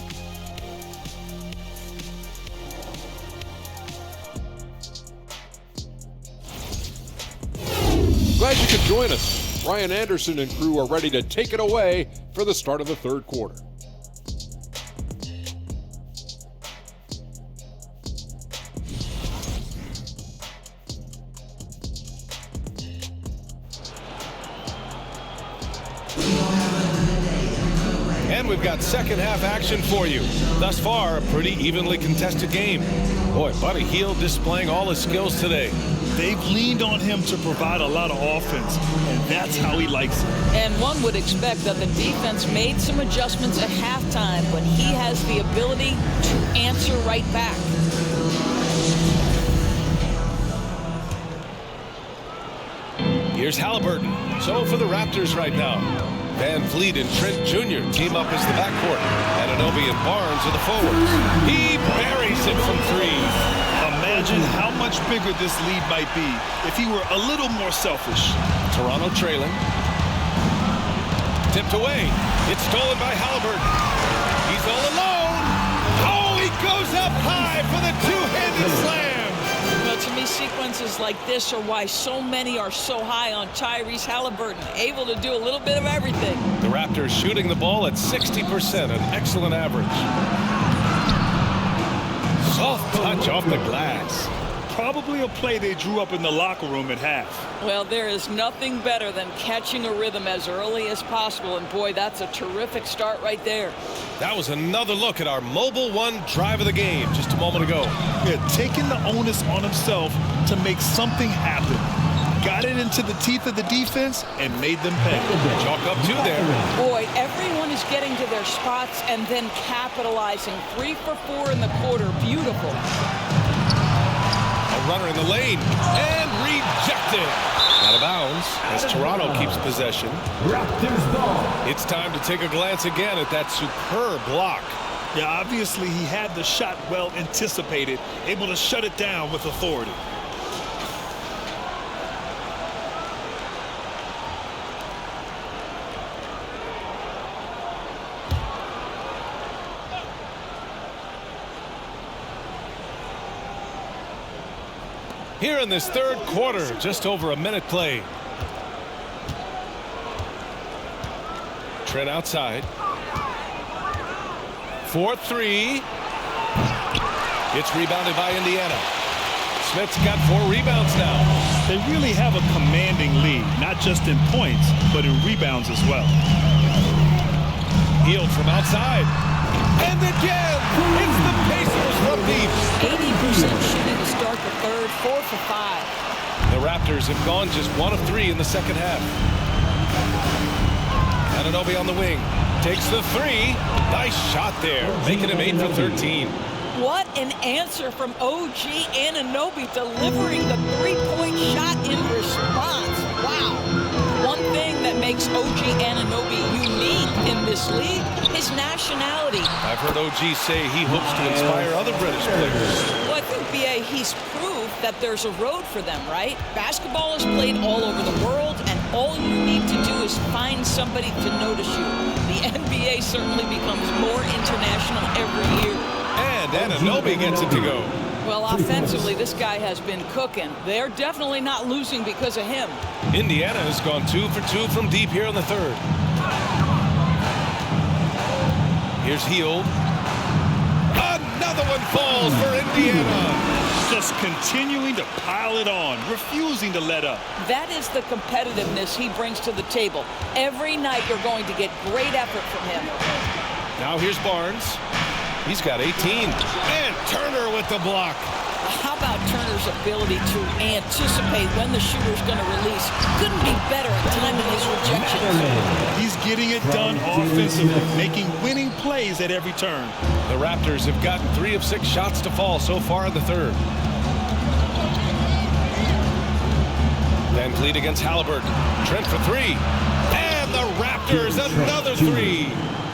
Glad you could join us. Ryan Anderson and crew are ready to take it away for the start of the third quarter. And we've got second half action for you. Thus far, a pretty evenly contested game. Boy, Buddy Hield displaying all his skills today. They've leaned on him to provide a lot of offense, and that's how he likes it. And one would expect that the defense made some adjustments at halftime, but he has the ability to answer right back. Here's Halliburton. So for the Raptors right now, Van Vliet and Trent Jr. team up as the backcourt. Anunoby and Barnes are the forwards. He buries it from three. Imagine how much bigger this lead might be if he were a little more selfish. Toronto trailing. Tipped away. It's stolen by Halliburton. He's all alone. Oh, he goes up high for the two-handed slam. Well, to me, sequences like this are why so many are so high on Tyrese Halliburton, able to do a little bit of everything. The Raptors shooting the ball at 60%, an excellent average. Soft touch off the glass. Probably a play they drew up in the locker room at half. Well, there is nothing better than catching a rhythm as early as possible, and boy, that's a terrific start right there. That was another look at our Mobile One drive of the game just a moment ago. Yeah, taking the onus on himself to make something happen. Got it into the teeth of the defense and made them pay. Chalk up two there. Boy, everyone is getting to their spots and then capitalizing. 3 for 4 in the quarter. Beautiful. A runner in the lane and rejected. Out of bounds as Toronto keeps possession. Raptors ball. It's time to take a glance again at that superb block. Yeah, obviously he had the shot well anticipated, able to shut it down with authority. Here in this third quarter, just over a minute played. Trent outside. 4-3. It's rebounded by Indiana. Smith's got 4 rebounds now. They really have a commanding lead, not just in points, but in rebounds as well. Hield from outside. And again, it's the Pacers from deep. 80% shooting to start the third, 4 for 5. The Raptors have gone just 1 of 3 in the second half. Anunoby on the wing. Takes the 3. Nice shot there, making him 8 for 13. What an answer from OG Anunoby, delivering the three-point shot in response. Wow. One thing that makes OG Anunoby unique in this league is nationality. I've heard OG say he hopes to inspire other British players. Well, I think, B.A., he's proved that there's a road for them, right? Basketball is played all over the world, and all you need to do is find somebody to notice you. The NBA certainly becomes more international every year. And Anunoby gets it to go. Well, offensively, this guy has been cooking. They're definitely not losing because of him. Indiana has gone 2 for 2 from deep here in the third. Here's Hield. Another one falls for Indiana. Just continuing to pile it on, refusing to let up. That is the competitiveness he brings to the table. Every night you're going to get great effort from him. Now here's Barnes. He's got 18. And Turner with the block. How about Turner's ability to anticipate when the shooter's going to release? Couldn't be better at timing his rejections. He's getting it done offensively, making winning plays at every turn. The Raptors have gotten 3 of 6 shots to fall so far in the third. Van Vliet against Halliburton. Trent for 3. And the Raptors, another 3.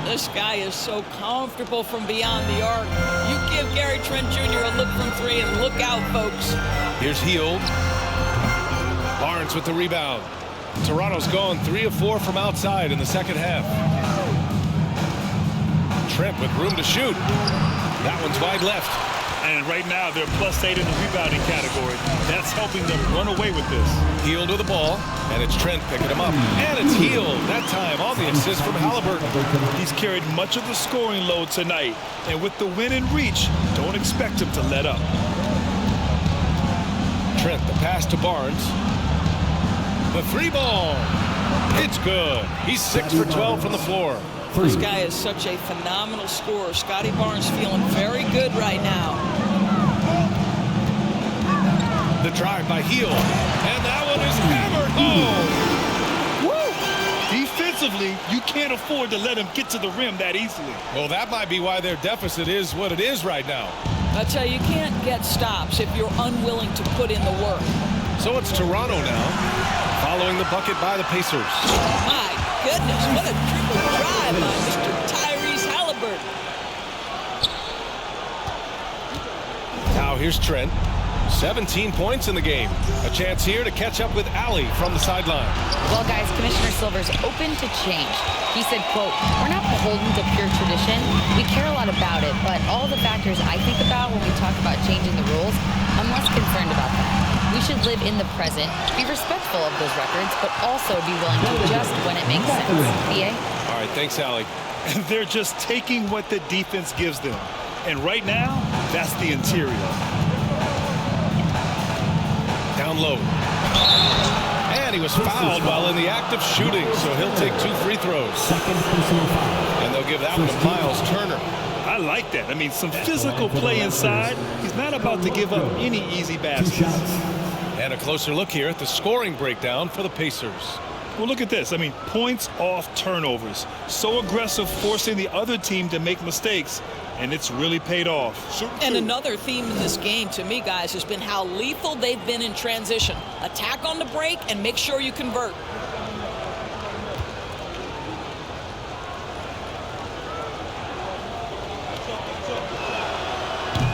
This guy is so comfortable from beyond the arc. You give Gary Trent Jr. a look from 3 and look out, folks. Here's Hield. Barnes with the rebound. Toronto's gone 3 of 4 from outside in the second half. Trent with room to shoot. That one's wide left. And right now, they're +8 in the rebounding category. That's helping them run away with this. Hield with the ball, and it's Trent picking him up. And it's Hield, that time on the assist from Halliburton. He's carried much of the scoring load tonight. And with the win in reach, don't expect him to let up. Trent, the pass to Barnes. The 3 ball. It's good. He's 6 for 12 from the floor. This guy is such a phenomenal scorer. Scotty Barnes feeling very good right now. The drive by Hield. And that one is hammered home. Woo! Defensively, you can't afford to let him get to the rim that easily. Well, that might be why their deficit is what it is right now. I tell you, you can't get stops if you're unwilling to put in the work. So it's Toronto now, following the bucket by the Pacers. My goodness, what a triple drive by Mr. Tyrese Halliburton. Now here's Trent. 17 points in the game. A chance here to catch up with Allie from the sideline. Well, guys, Commissioner Silver's open to change. He said, quote, "We're not beholden to pure tradition. We care a lot about it, but all the factors I think about when we talk about changing the rules, I'm less concerned about that. We should live in the present, be respectful of those records, but also be willing to adjust when it makes sense." BA? All right, thanks, Allie. And they're just taking what the defense gives them. And right now, that's the interior. Down low. And he was fouled while in the act of shooting, so he'll take 2 free throws. And they'll give that one to Miles Turner. I like that. I mean, some physical play inside. He's not about to give up any easy baskets. And a closer look here at the scoring breakdown for the Pacers. Well, look at this. I mean, points off turnovers. So aggressive, forcing the other team to make mistakes, and it's really paid off. And another theme in this game, to me, guys, has been how lethal they've been in transition. Attack on the break and make sure you convert.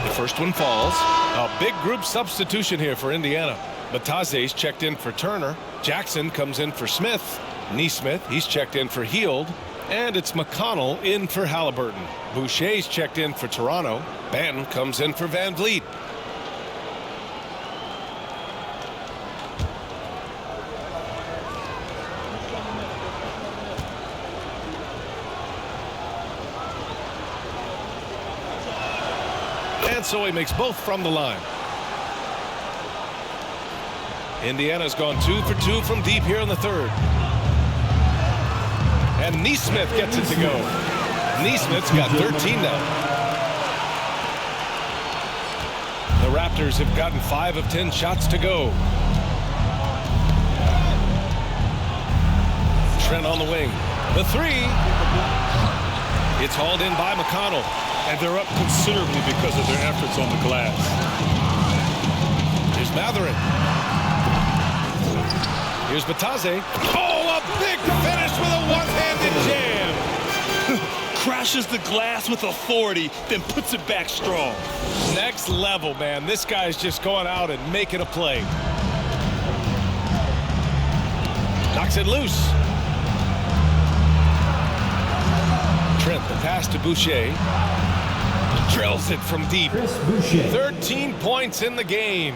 The first one falls. A big group substitution here for Indiana. Bataze's checked in for Turner. Jackson comes in for Smith. Nesmith, he's checked in for Hield. And it's McConnell in for Halliburton. Boucher's checked in for Toronto. Ben comes in for Van Vliet. And so he makes both from the line. Indiana's gone 2 for 2 from deep here in the third. And Nesmith gets it to go. Nesmith's got 13 now. The Raptors have gotten 5 of 10 shots to go. Trent on the wing. The 3. It's hauled in by McConnell. And they're up considerably because of their efforts on the glass. Here's Mathurin. Here's Bataze. Oh, a big finish with a one-handed jam. Crashes the glass with authority, then puts it back strong. Next level, man. This guy's just going out and making a play. Knocks it loose. Trent, the pass to Boucher. Drills it from deep. 13 points in the game.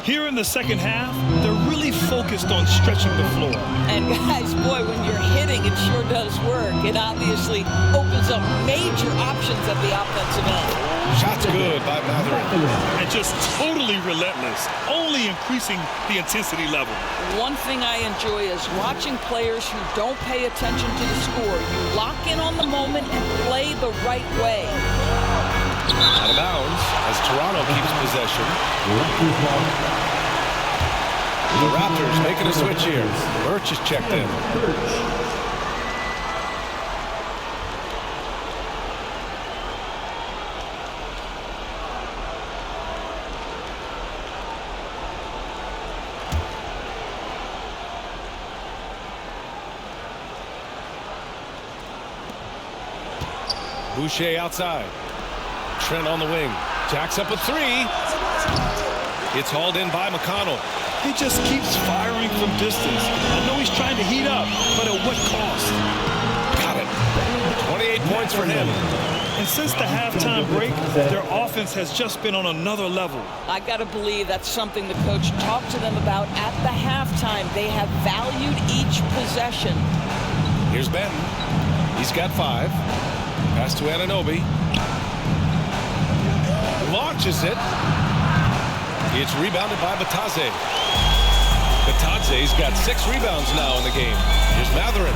Here in the second half, they're really focused on stretching the floor. And guys, boy, when you're hitting, it sure does work. It obviously opens up major options at the offensive end. Shots good by Mathurin. And just totally relentless, only increasing the intensity level. One thing I enjoy is watching players who don't pay attention to the score. You lock in on the moment and play the right way. Out of bounds as Toronto keeps possession. The Raptors making a switch here. Birch is checked in. Boucher outside. Trent on the wing. Jacks up a three. It's hauled in by McConnell. He just keeps firing from distance. I know he's trying to heat up, but at what cost? Got it. 28 points for him. And since the halftime break, their offense has just been on another level. I got to believe that's something the coach talked to them about at the halftime. They have valued each possession. Here's Benton. He's got 5. Pass to Anunoby. Launches it. It's rebounded by Batadze. Batadze's got 6 rebounds now in the game. Here's Mathurin.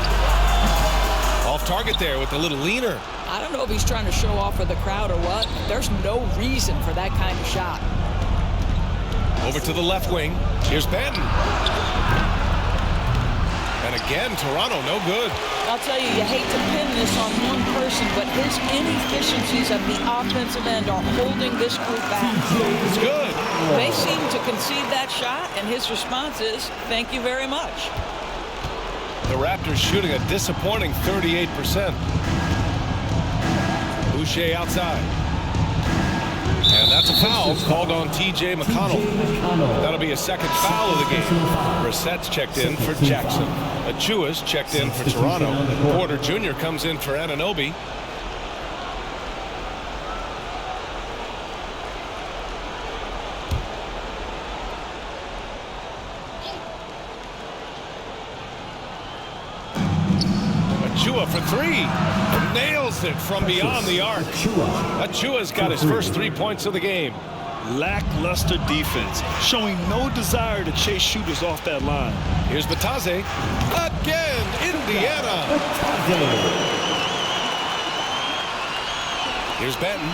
Off target there with a little leaner. I don't know if he's trying to show off for the crowd or what. There's no reason for that kind of shot. Over to the left wing. Here's Benton. And again, Toronto, no good. I'll tell you, you hate to pin this on one person, but his inefficiencies at the offensive end are holding this group back. It's good. They seem to concede that shot, and his response is, thank you very much. The Raptors shooting a disappointing 38%. Boucher outside. And that's a foul called on T.J. McConnell. That'll be a second foul of the game. Brissett's checked in for Jackson. Achua's checked in for Toronto. Porter Jr. comes in for Anunoby. Achua for 3. Nails it from beyond the arc. Achua's got his first 3 points of the game. Lackluster defense, showing no desire to chase shooters off that line. Here's Batadze. Again, Indiana. Here's Benton.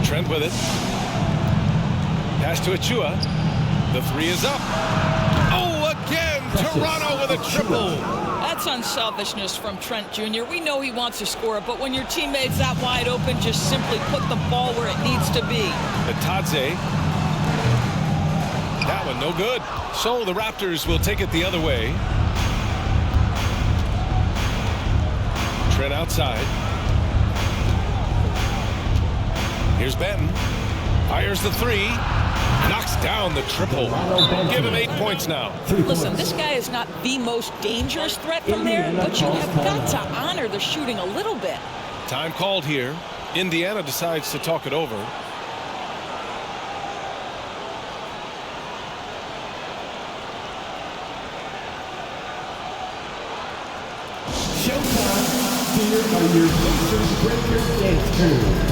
Trent with it. Pass to Achua. The 3 is up. Oh, again, Toronto with a triple. That's unselfishness from Trent Jr. We know he wants to score, but when your teammate's that wide open, just simply put the ball where it needs to be. Batadze. That one no good. So the Raptors will take it the other way. Trent outside. Here's Benton. Fires the 3. Knocks down the triple. Give him 8 points now. Listen, this guy is not the most dangerous threat from there, but you have got to honor the shooting a little bit. Time called here. Indiana decides to talk it over. Showtime. Here are your Pacers Breakers dance crew.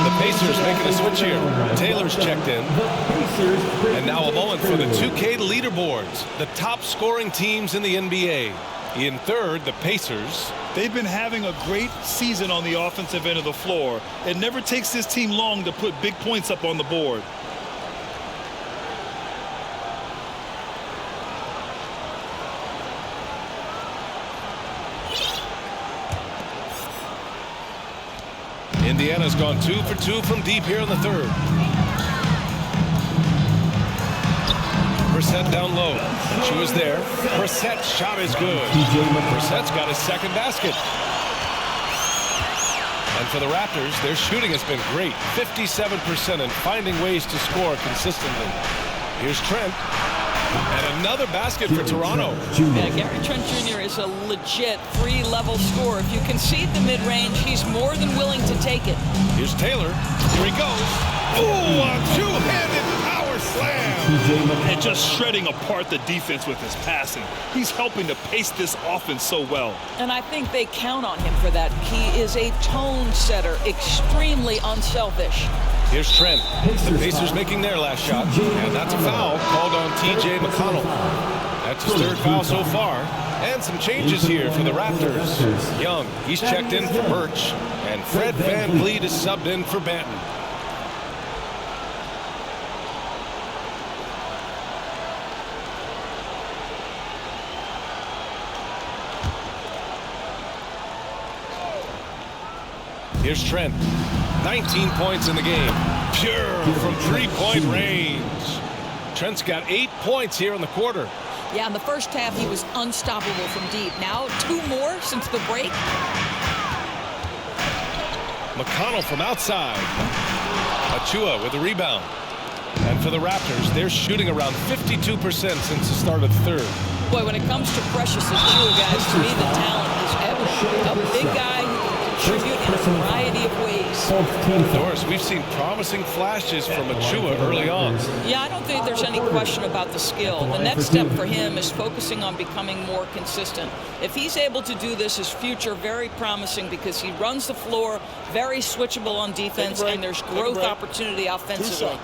The Pacers making a switch here. Taylor's checked in. And now a moment for the 2K leaderboards. The top scoring teams in the NBA. In third, the Pacers. They've been having a great season on the offensive end of the floor. It never takes this team long to put big points up on the board. Indiana's gone 2 for 2 from deep here in the third. Brissett down low. She was there. Brissett's shot is good. Brissett's got his second basket. And for the Raptors, their shooting has been great. 57% and finding ways to score consistently. Here's Trent. And another basket for Toronto. Yeah, Gary Trent Jr. is a legit three-level scorer. If you concede the mid-range, he's more than willing to take it. Here's Taylor. Here he goes. Ooh, a two-handed power slam. And just shredding apart the defense with his passing. He's helping to pace this offense so well. And I think they count on him for that. He is a tone setter, extremely unselfish. Here's Trent. The Pacers making their last shot. And that's a foul called on T.J. McConnell. That's his third foul so far. And some changes here for the Raptors. Young, he's checked in for Birch. And Fred VanVleet is subbed in for Banton. Here's Trent. 19 points in the game. Pure from three-point range. Trent's got 8 points here in the quarter. Yeah, in the first half, he was unstoppable from deep. Now, 2 more since the break. McConnell from outside. Achua with a rebound. And for the Raptors, they're shooting around 52% since the start of the third. Boy, when it comes to Precious Achua, guys, to me, the talent is evident. A big guy who can contribute in a variety of ways. Doris, we've seen promising flashes from Achua early on. Yeah, I don't think there's any question about the skill. The next step for him is focusing on becoming more consistent. If he's able to do this, his future very promising because he runs the floor, very switchable on defense, and there's growth opportunity offensively.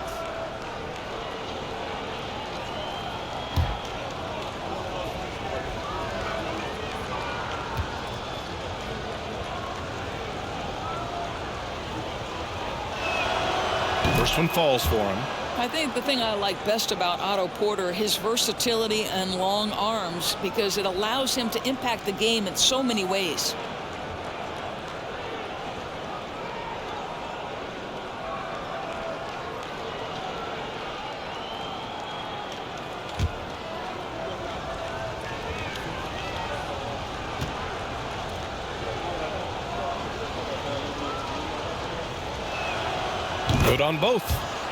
First one falls for him. I think the thing I like best about Otto Porter, his versatility and long arms, because it allows him to impact the game in so many ways. Good on both.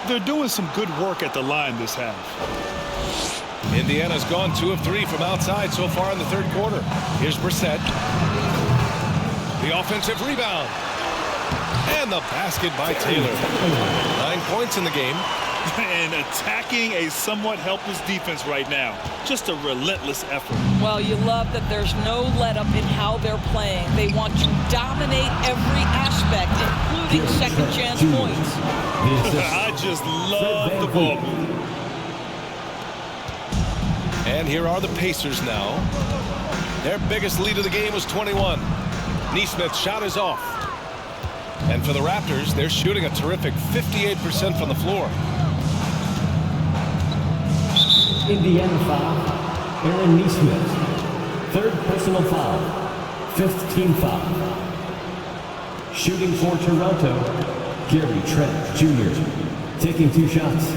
They're doing some good work at the line this half. Indiana's gone 2 of 3 from outside so far in the third quarter. Here's Brissett. The offensive rebound. And the basket by Taylor. 9 points in the game. And attacking a somewhat helpless defense right now. Just a relentless effort. Well, you love that there's no let-up in how they're playing. They want to dominate every aspect, including second-chance points. I just love the ball. And here are the Pacers now. Their biggest lead of the game was 21. Neesmith's shot is off. And for the Raptors, they're shooting a terrific 58% from the floor. Indiana foul, Aaron Neesmith. Third personal foul. 5th team foul. Shooting for Toronto, Gary Trent Jr. Taking 2 shots.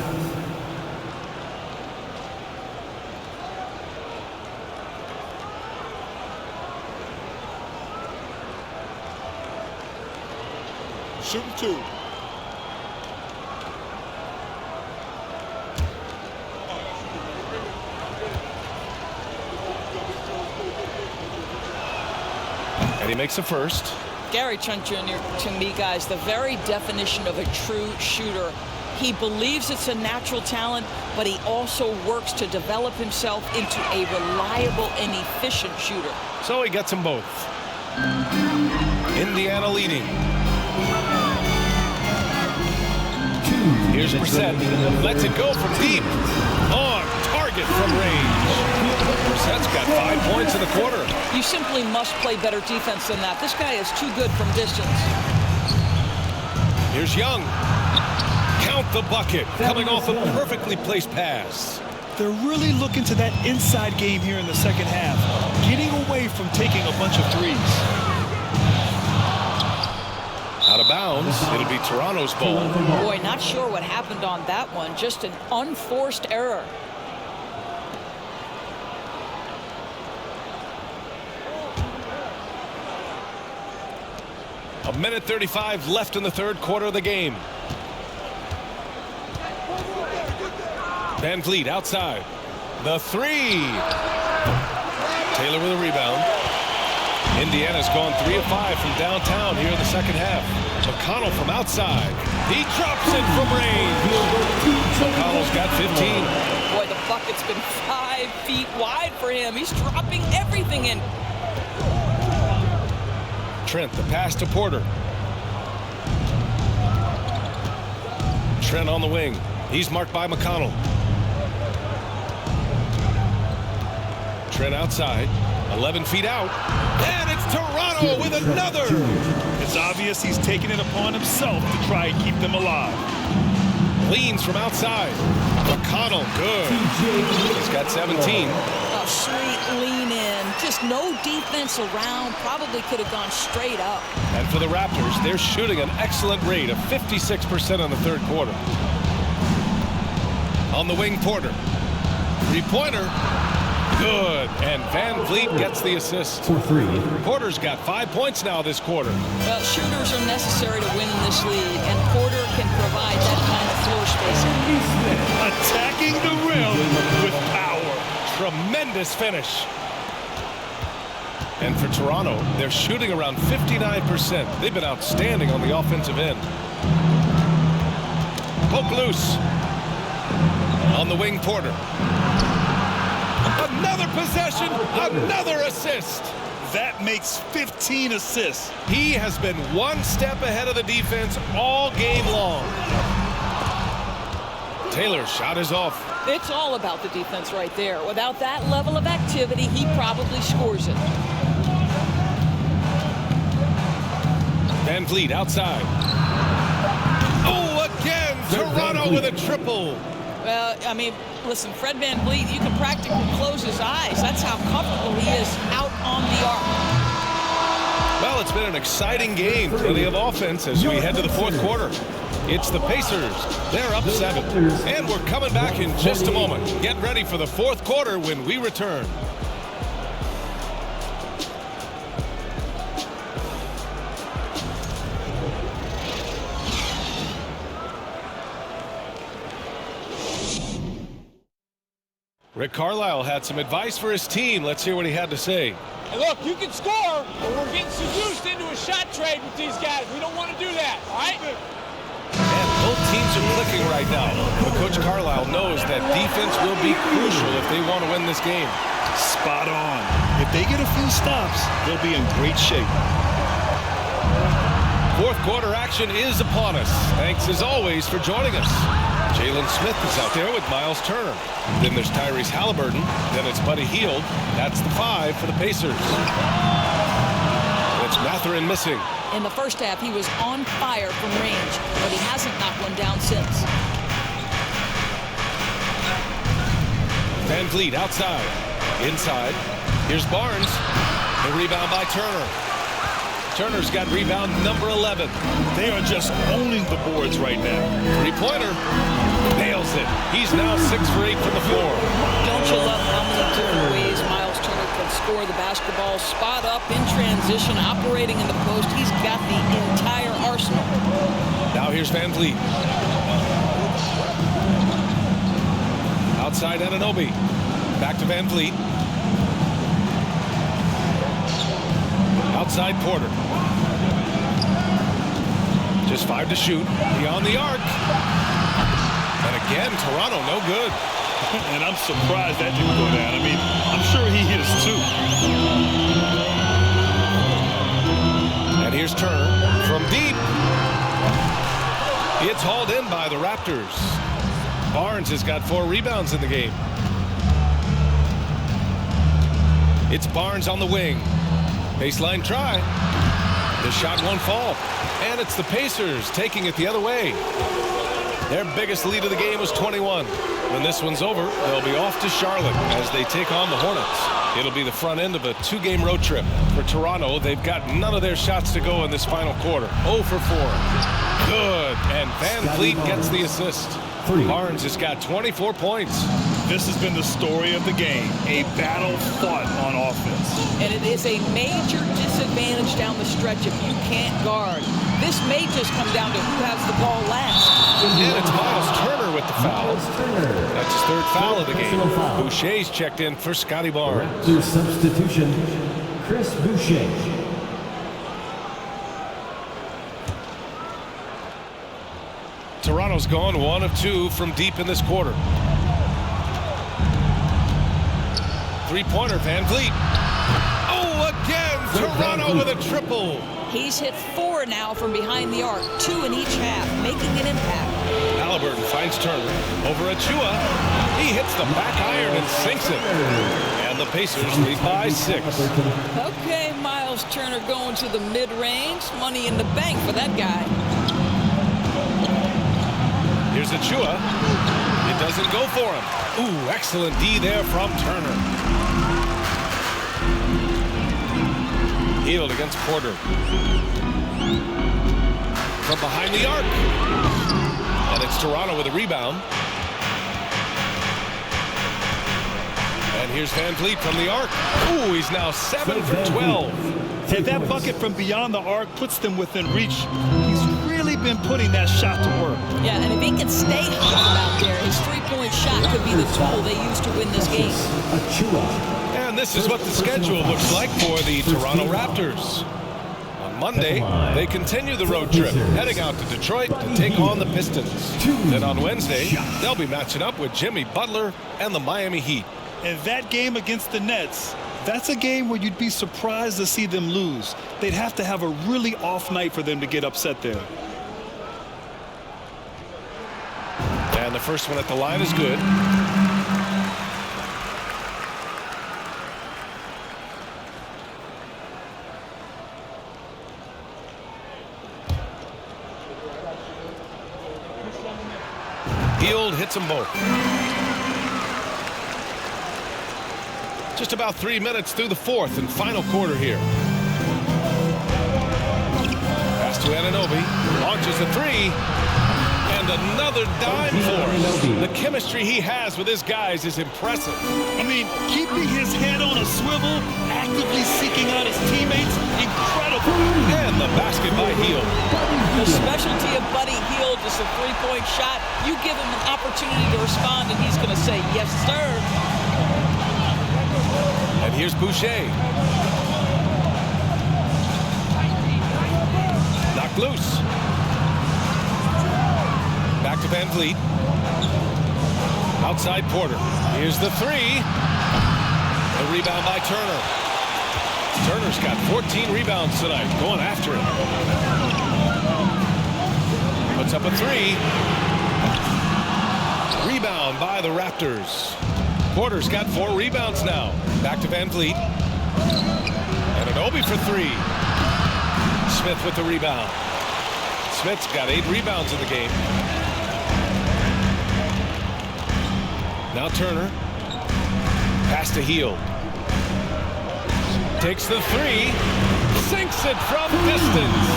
Shooting 2. And he makes a first. Gary Trent Jr., to me, guys, the very definition of a true shooter. He believes it's a natural talent, but he also works to develop himself into a reliable and efficient shooter. So he gets them both. Indiana leading. Here's Brissett. Lets it go from deep. On target from range. Brissett's got 5 points in the quarter. You simply must play better defense than that. This guy is too good from distance. Here's Young. Count the bucket. Coming off a perfectly placed pass. They're really looking to that inside game here in the second half, getting away from taking a bunch of threes. Out of bounds. It'll be Toronto's ball. Boy, not sure what happened on that one. Just an unforced error. A minute 35 left in the third quarter of the game. Van Vliet outside. The three. Taylor with a rebound. Indiana's gone 3 of 5 from downtown here in the second half. McConnell from outside. He drops it from range. McConnell's got 15. Boy, the bucket's been 5 feet wide for him. He's dropping everything in. Trent, the pass to Porter. Trent on the wing. He's marked by McConnell. Trent outside. 11 feet out. And it's Toronto with another. It's obvious he's taking it upon himself to try and keep them alive. Leans from outside. McConnell, good. He's got 17. A sweet lean in. Just no defense around. Probably could have gone straight up. And for the Raptors, they're shooting an excellent rate of 56% in the third quarter. On the wing, Porter. Three-pointer. Good. And Van Vliet gets the assist. For 3. Porter's got 5 points now this quarter. Well, shooters are necessary to win in this league, and Porter can provide that kind of floor spacing. Attacking the rim with power. Tremendous finish. And for Toronto, they're shooting around 59%. They've been outstanding on the offensive end. Poke loose. On the wing, Porter. Another possession, another assist. That makes 15 assists. He has been one step ahead of the defense all game long. Taylor's shot is off. It's all about the defense right there. Without that level of activity, he probably scores it. Van Vliet outside. Oh, again, Toronto with a triple. Well, I mean, listen, Fred Van Vliet, you can practically close his eyes. That's how comfortable he is out on the arc. Well, it's been an exciting game. Plenty of offense as we head to the fourth quarter. It's the Pacers. They're up 7. And we're coming back in just a moment. Get ready for the fourth quarter when we return. Rick Carlisle had some advice for his team. Let's hear what he had to say. Hey, look, you can score, but we're getting seduced into a shot trade with these guys. We don't want to do that, all right? And both teams are clicking right now. But Coach Carlisle knows that defense will be crucial if they want to win this game. Spot on. If they get a few stops, they'll be in great shape. Fourth quarter action is upon us. Thanks as always for joining us. Jalen Smith is out there with Miles Turner. Then there's Tyrese Halliburton. Then it's Buddy Hield. That's the 5 for the Pacers. It's Mathurin missing. In the first half, he was on fire from range, but he hasn't knocked one down since. Van Vliet outside. Inside. Here's Barnes. The rebound by Turner. Turner's got rebound number 11. They are just owning the boards right now. Three-pointer. Nails it. He's now 6 for 8 from the floor. Don't you love how many different ways Miles Turner can score the basketball? Spot up, in transition, operating in the post. He's got the entire arsenal. Now here's Van Vliet. Outside Anunoby. Back to Van Vliet. Outside Porter. Just 5 to shoot. Beyond the arc. And again, Toronto no good. And I'm surprised that didn't go down. I mean, I'm sure he hit us too. And here's Turner from deep. It's hauled in by the Raptors. Barnes has got 4 rebounds in the game. It's Barnes on the wing. Baseline try. The shot won't fall. And it's the Pacers taking it the other way. Their biggest lead of the game was 21. When this one's over, they'll be off to Charlotte as they take on the Hornets. It'll be the front end of a 2-game road trip. For Toronto, they've got none of their shots to go in this final quarter. 0 for 4. Good. And Van Vliet gets the assist. Barnes has got 24 points. This has been the story of the game, a battle fought on offense. And it is a major disadvantage down the stretch if you can't guard. This may just come down to who has the ball last. And it's Miles Turner with the foul. That's his third foul of the game. Boucher's checked in for Scotty Barnes. Raptors substitution, Chris Boucher. Toronto's gone 1 of 2 from deep in this quarter. Three-pointer, Van Vliet. Oh, again, Toronto with a triple. He's hit 4 now from behind the arc, 2 in each half, making an impact. Halliburton finds Turner over Achua. He hits the back iron and sinks it. And the Pacers lead by 6. Okay, Miles Turner going to the mid-range. Money in the bank for that guy. Here's Achua. It doesn't go for him. Ooh, excellent D there from Turner. Hield against Porter. From behind the arc. And it's Toronto with a rebound. And here's Van Vliet from the arc. Ooh, he's now 7 for 12. And that bucket from beyond the arc puts them within reach. He's really been putting that shot to work. Yeah, and if he can stay hot out there, his three-point shot could be the tool they use to win this game. And this is what the schedule looks like for the Toronto Raptors. On Monday, they continue the road trip, heading out to Detroit to take on the Pistons. Then on Wednesday, they'll be matching up with Jimmy Butler and the Miami Heat. And that game against the Nets, that's a game where you'd be surprised to see them lose. They'd have to have a really off night for them to get upset there. And the first one at the line is good. Hield hits them both. Just about 3 minutes through the fourth and final quarter here. Pass to Anunoby. Launches a three. And another dime for him. The chemistry he has with his guys is impressive. I mean, keeping his head on a swivel, actively seeking out his teammates, incredible. And the basket by Hield. The specialty of Buddy Hield is a three-point shot. You give him an opportunity to respond, and he's going to say, yes, sir. And here's Boucher. Knocked loose. Back to Van Vliet. Outside Porter. Here's the three. A rebound by Turner. Turner's got 14 rebounds tonight. Going after it. Puts up a three. Rebound by the Raptors. Porter's got 4 rebounds now. Back to Van Vliet. And Anunoby for 3. Smith with the rebound. Smith's got 8 rebounds in the game. Now Turner. Pass to Hield. Takes the three. Sinks it from distance.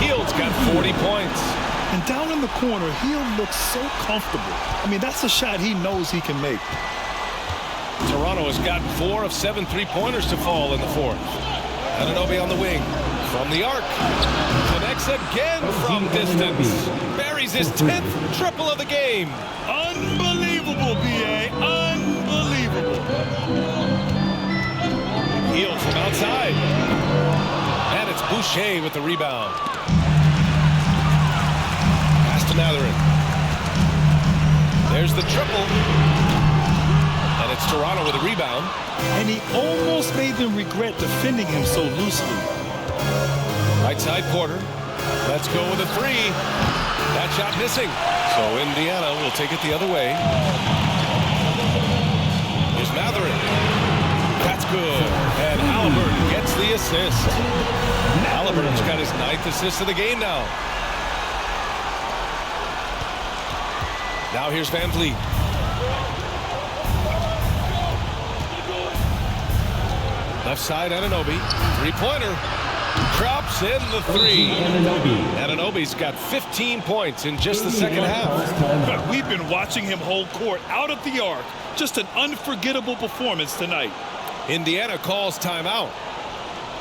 Hield's got 40 points. And down in the corner, Hield looks so comfortable. I mean, that's a shot he knows he can make. Toronto has gotten 4 of 7 three-pointers to fall in the fourth. Anunoby on the wing. From the arc. Connects again from distance. Buries his 10th triple of the game. Unbelievable, B.A. Unbelievable. Hield from outside. And it's Boucher with the rebound. Pass to Mathurin. There's the triple. And it's Toronto with a rebound. And he almost made them regret defending him so loosely. Right side Porter. Let's go with a three. That shot missing. So Indiana will take it the other way. Here's Mathurin. That's good. And Halliburton gets the assist. Halliburton's got his 9th assist of the game now. Now here's Van Vliet. Left side, Anunoby. Three-pointer. Drops in the three. Anunoby's got 15 points in just the second half. We've been watching him hold court out of the arc. Just an unforgettable performance tonight. Indiana calls timeout.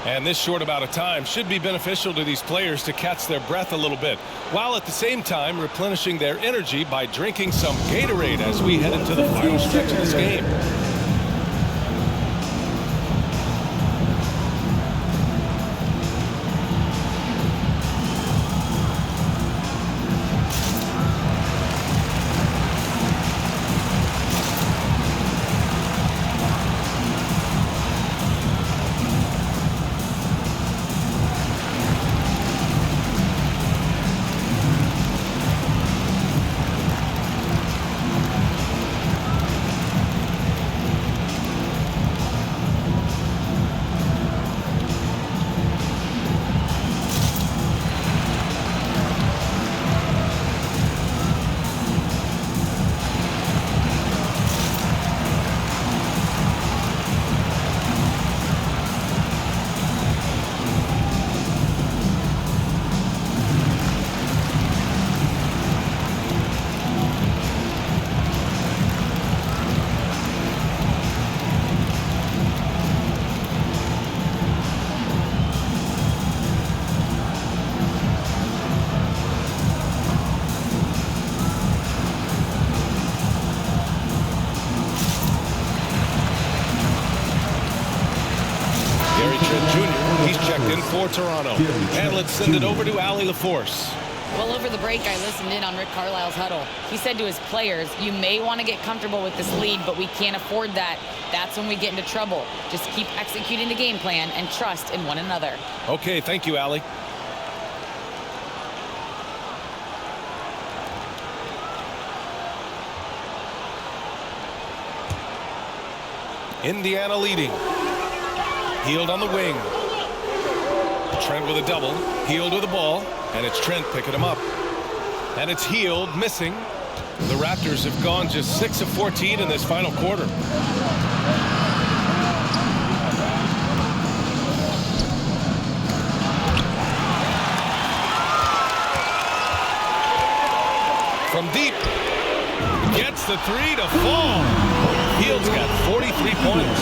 And this short amount of time should be beneficial to these players to catch their breath a little bit, while at the same time replenishing their energy by drinking some Gatorade as we head into the final stretch of this game. He's checked in for Toronto. And let's send it over to Allie LaForce. Well, over the break, I listened in on Rick Carlisle's huddle. He said to his players, you may want to get comfortable with this lead, but we can't afford that. That's when we get into trouble. Just keep executing the game plan and trust in one another. Okay, thank you, Allie. Indiana leading. Hield on the wing. Trent with a double. Hield with the ball. And it's Trent picking him up. And it's Hield missing. The Raptors have gone just 6 of 14 in this final quarter. From deep. Gets the three to fall. Hield's got 43 points.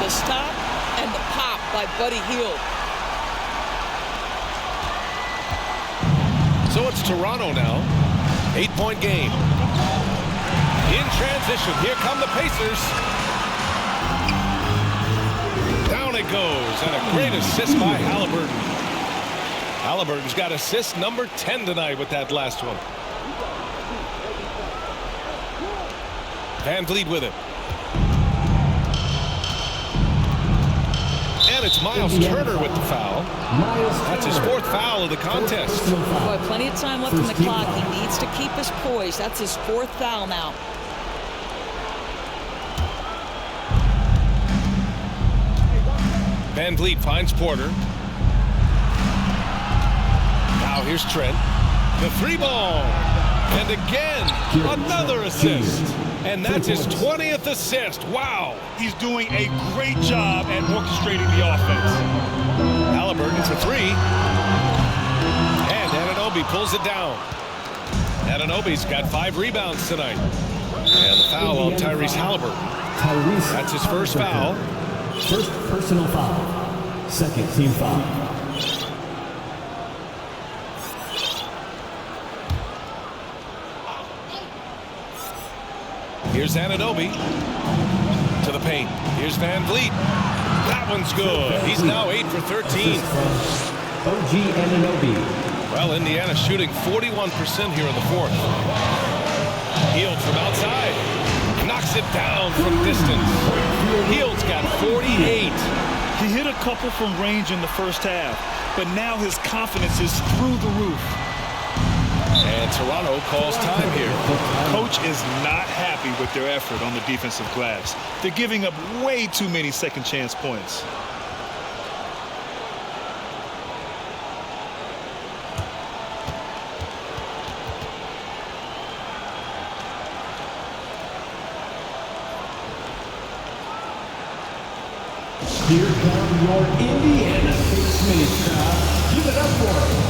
The stop and the pop by Buddy Hield. So it's Toronto now. 8-point game. In transition, here come the Pacers. Down it goes, and a great assist by Halliburton. Halliburton's got assist number 10 tonight with that last one. Van Vliet with it. And it's Miles Turner with the foul. That's his 4th foul of the contest. Boy, plenty of time left on the clock. He needs to keep his poise. That's his 4th foul now. Van Vliet finds Porter. Now here's Trent. The 3-ball. And again, another assist. And that's his 20th assist. Wow. He's doing a great job at orchestrating the offense. Halliburton for 3. And Anunoby pulls it down. Anunoby's got 5 rebounds tonight. And the foul on Tyrese Halliburton. That's his 1st foul. First personal foul. 2nd team foul. Here's Anunoby to the paint. Here's Van Vliet. That one's good. He's now 8 for 13. OG Anunoby. Well, Indiana shooting 41% here in the 4th. Hield from outside. Knocks it down from distance. Hield's got 48. He hit a couple from range in the first half, but now his confidence is through the roof. And Toronto calls time here. Coach is not happy with their effort on the defensive glass. They're giving up way too many second chance points. Here come your Indiana Pacers crowd. Give it up for them.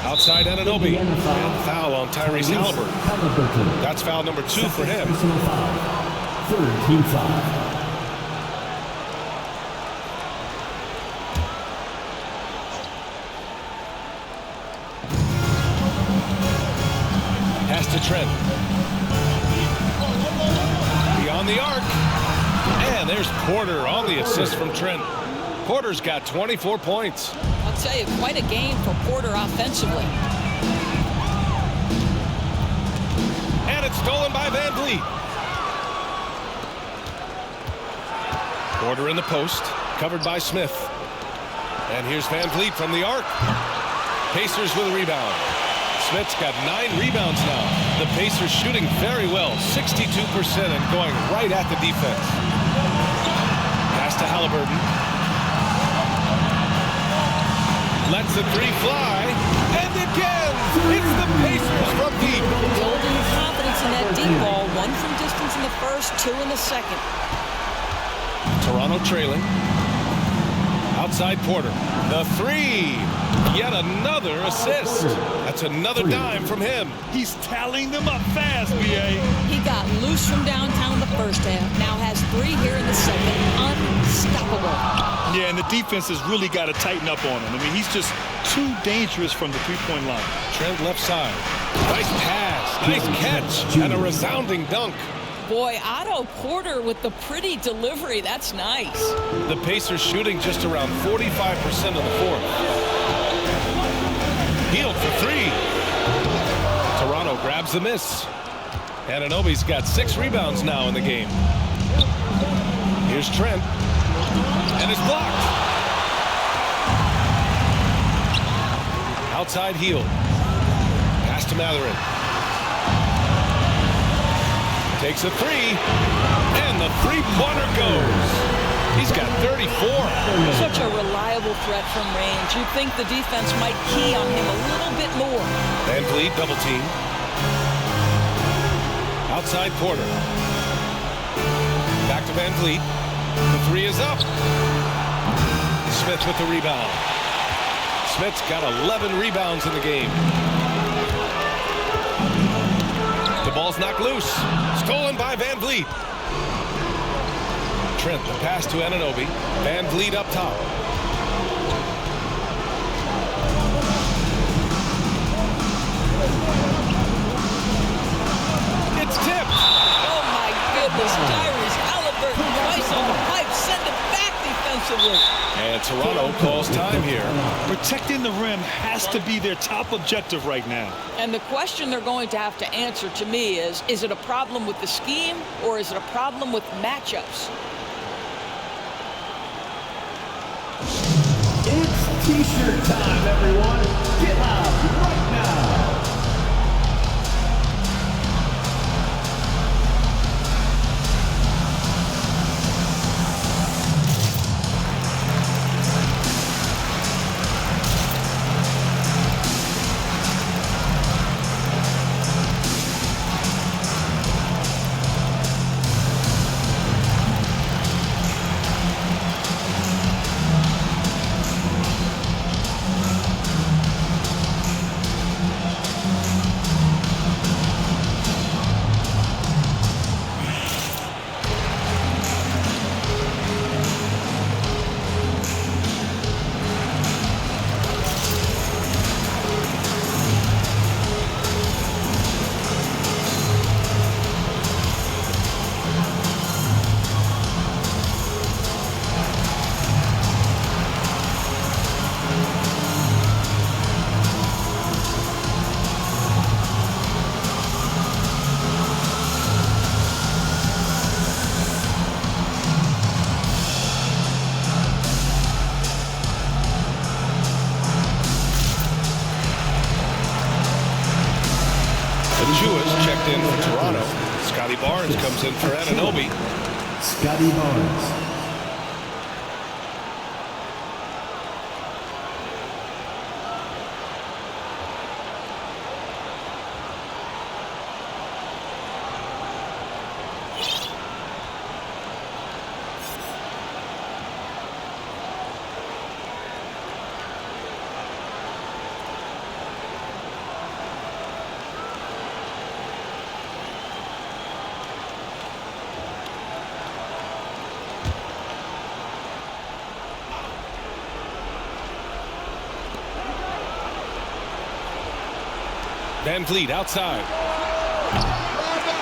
Outside Anunoby, and foul on Tyrese Halliburton. That's foul number 2 for him. Third team foul. Pass to Trent. Beyond the arc. And there's Porter on the assist from Trent. Porter's got 24 points. I'll tell you, quite a game for Porter offensively. And it's stolen by Van Vliet. Porter in the post, covered by Smith. And here's Van Vliet from the arc. Pacers with a rebound. Smith's got 9 rebounds now. The Pacers shooting very well, 62% and going right at the defense. Pass to Halliburton. Lets the 3 fly, and again, it's the Pacers from deep. Building confidence in that deep ball. 1 from distance in the first, 2 in the second. Toronto trailing. Outside Porter. The 3. Yet another assist. That's another dime from him. He's tallying them up fast, B.A. He got loose from downtown in the first half. Now has 3 here in the second. Unstoppable. Yeah, and the defense has really got to tighten up on him. I mean, he's just too dangerous from the three-point line. Trent left side. Nice pass. Nice catch. And a resounding dunk. Boy, Otto Porter with the pretty delivery. That's nice. The Pacers shooting just around 45% of the fourth. Healed for 3. Toronto grabs the miss. Anunoby's got 6 rebounds now in the game. Here's Trent. And it's blocked. Outside Hield. Pass to Mathurin. Takes a 3. And the three-pointer goes. He's got 34. Such a reliable threat from range. You'd think the defense might key on him a little bit more. Van Vliet double team. Outside Porter. Back to Van Vliet. The 3 is up. Smith with the rebound. Smith's got 11 rebounds in the game. The ball's knocked loose. Stolen by Van Vliet. Trent, the pass to Anunoby. Van Vliet up top. It's tipped. Oh my goodness, Tyrese Halliburton twice on the pipe, send it back defensively. And Toronto calls time here. Protecting the rim has to be their top objective right now. And the question they're going to have to answer to me is it a problem with the scheme or is it a problem with matchups? It's T-shirt time, everyone. Get loud right now. Achua's checked in for Toronto. Scotty Barnes comes in for Anunoby. Scotty Barnes. Van Vliet outside.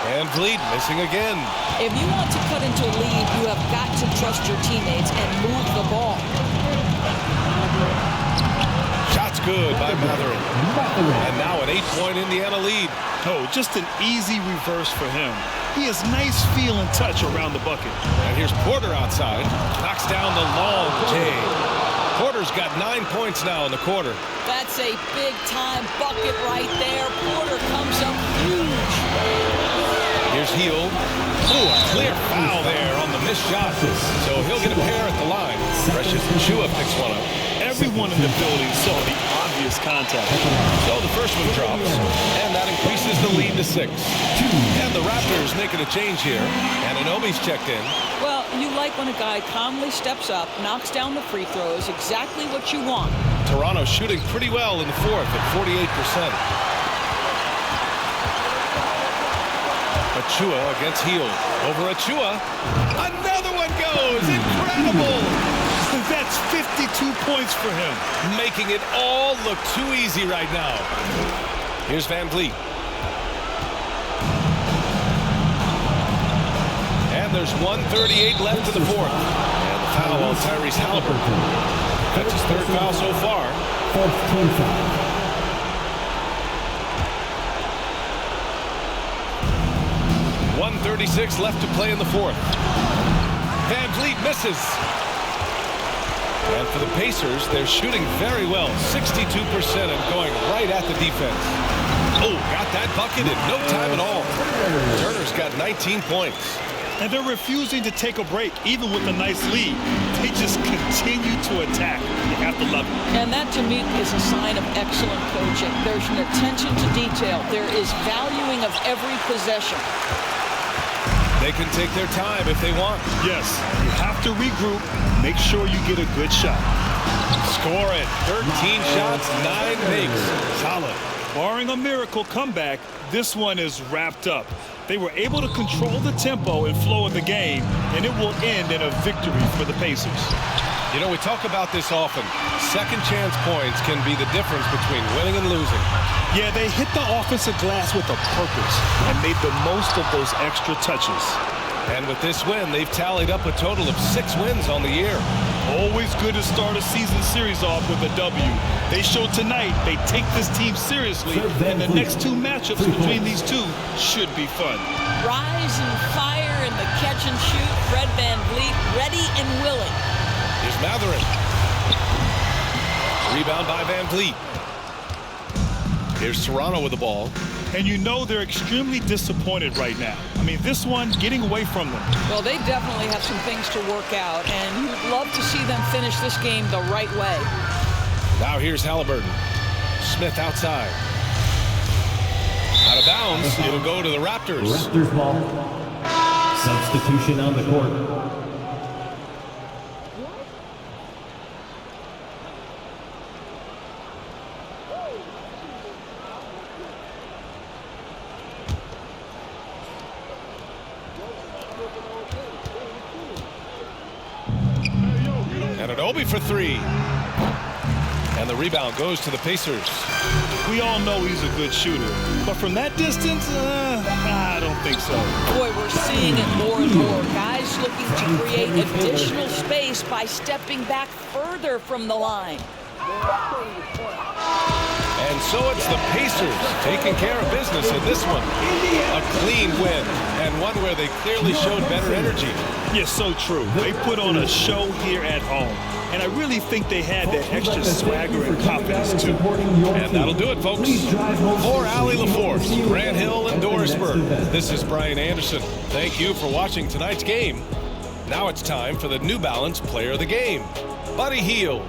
Van Vliet missing again. If you want to cut into a lead, you have got to trust your teammates and move the ball. Shot's good by Mathurin. And now an 8-point Indiana lead. Oh, just an easy reverse for him. He has nice feel and touch around the bucket. And here's Porter outside. Knocks down the long J. Porter's got 9 points now in the quarter. That's a big-time bucket right there. Porter comes up huge. Here's Hield. Oh, a clear foul there on the missed shot. So he'll get a pair at the line. Precious Achiuwa picks one up. Everyone in the building saw the obvious contact. So the first one drops, and that increases the lead to 6. And the Raptors making a change here. Anunoby's checked in. Well, you like when a guy calmly steps up, knocks down the free throws, exactly what you want. Toronto shooting pretty well in the fourth at 48%. Achiuwa against Hield. Over Achiuwa. Another one goes. Incredible. That's 52 points for him. Making it all look too easy right now. Here's Van Vliet. And there's 1:38 left in the fourth. And the foul on Tyrese Halliburton. That's his third foul so far. Fourth team foul. 1:36 left to play in the fourth. Van Vliet misses. And for the Pacers, they're shooting very well, 62% and going right at the defense. Oh, got that bucket in no time at all. Turner's got 19 points. And they're refusing to take a break, even with a nice lead. They just continue to attack. You have to love it. And that, to me, is a sign of excellent coaching. There's an attention to detail. There is valuing of every possession. They can take their time if they want. Yes, you have to regroup. Make sure you get a good shot. Score it. 13 shots, 9 makes. Solid. Barring a miracle comeback, this one is wrapped up. They were able to control the tempo and flow of the game, and it will end in a victory for the Pacers. You know, we talk about this often. Second chance points can be the difference between winning and losing. Yeah, they hit the offensive glass with a purpose and made the most of those extra touches. And with this win, they've tallied up a total of 6 wins on the year. Always good to start a season series off with a W. They showed tonight they take this team seriously, and the next 2 matchups between these two should be fun. Rise and fire in the catch and shoot. Fred VanVleet ready and willing. Here's Mathurin. Rebound by VanVleet. Here's Toronto with the ball. And you know they're extremely disappointed right now. I mean, this one getting away from them. Well, they definitely have some things to work out, and you'd love to see them finish this game the right way. Now here's Halliburton. Smith outside. Out of bounds. It'll go to the Raptors. Raptors ball. Substitution on the court. Anunoby for 3. And the rebound goes to the Pacers. We all know he's a good shooter, but from that distance, I don't think so. Boy, we're seeing it more and more. Guys looking to create additional space by stepping back further from the line. And so it's the Pacers taking care of business in this one. A clean win, and one where they clearly showed better energy. Yes, so true. They put on a show here at home, and I really think they had that extra swagger and confidence, too. And that'll do it, folks. For Allie LaForce, Grant Hill, and Dorisburg, this is Brian Anderson. Thank you for watching tonight's game. Now it's time for the New Balance Player of the Game, Buddy Hield.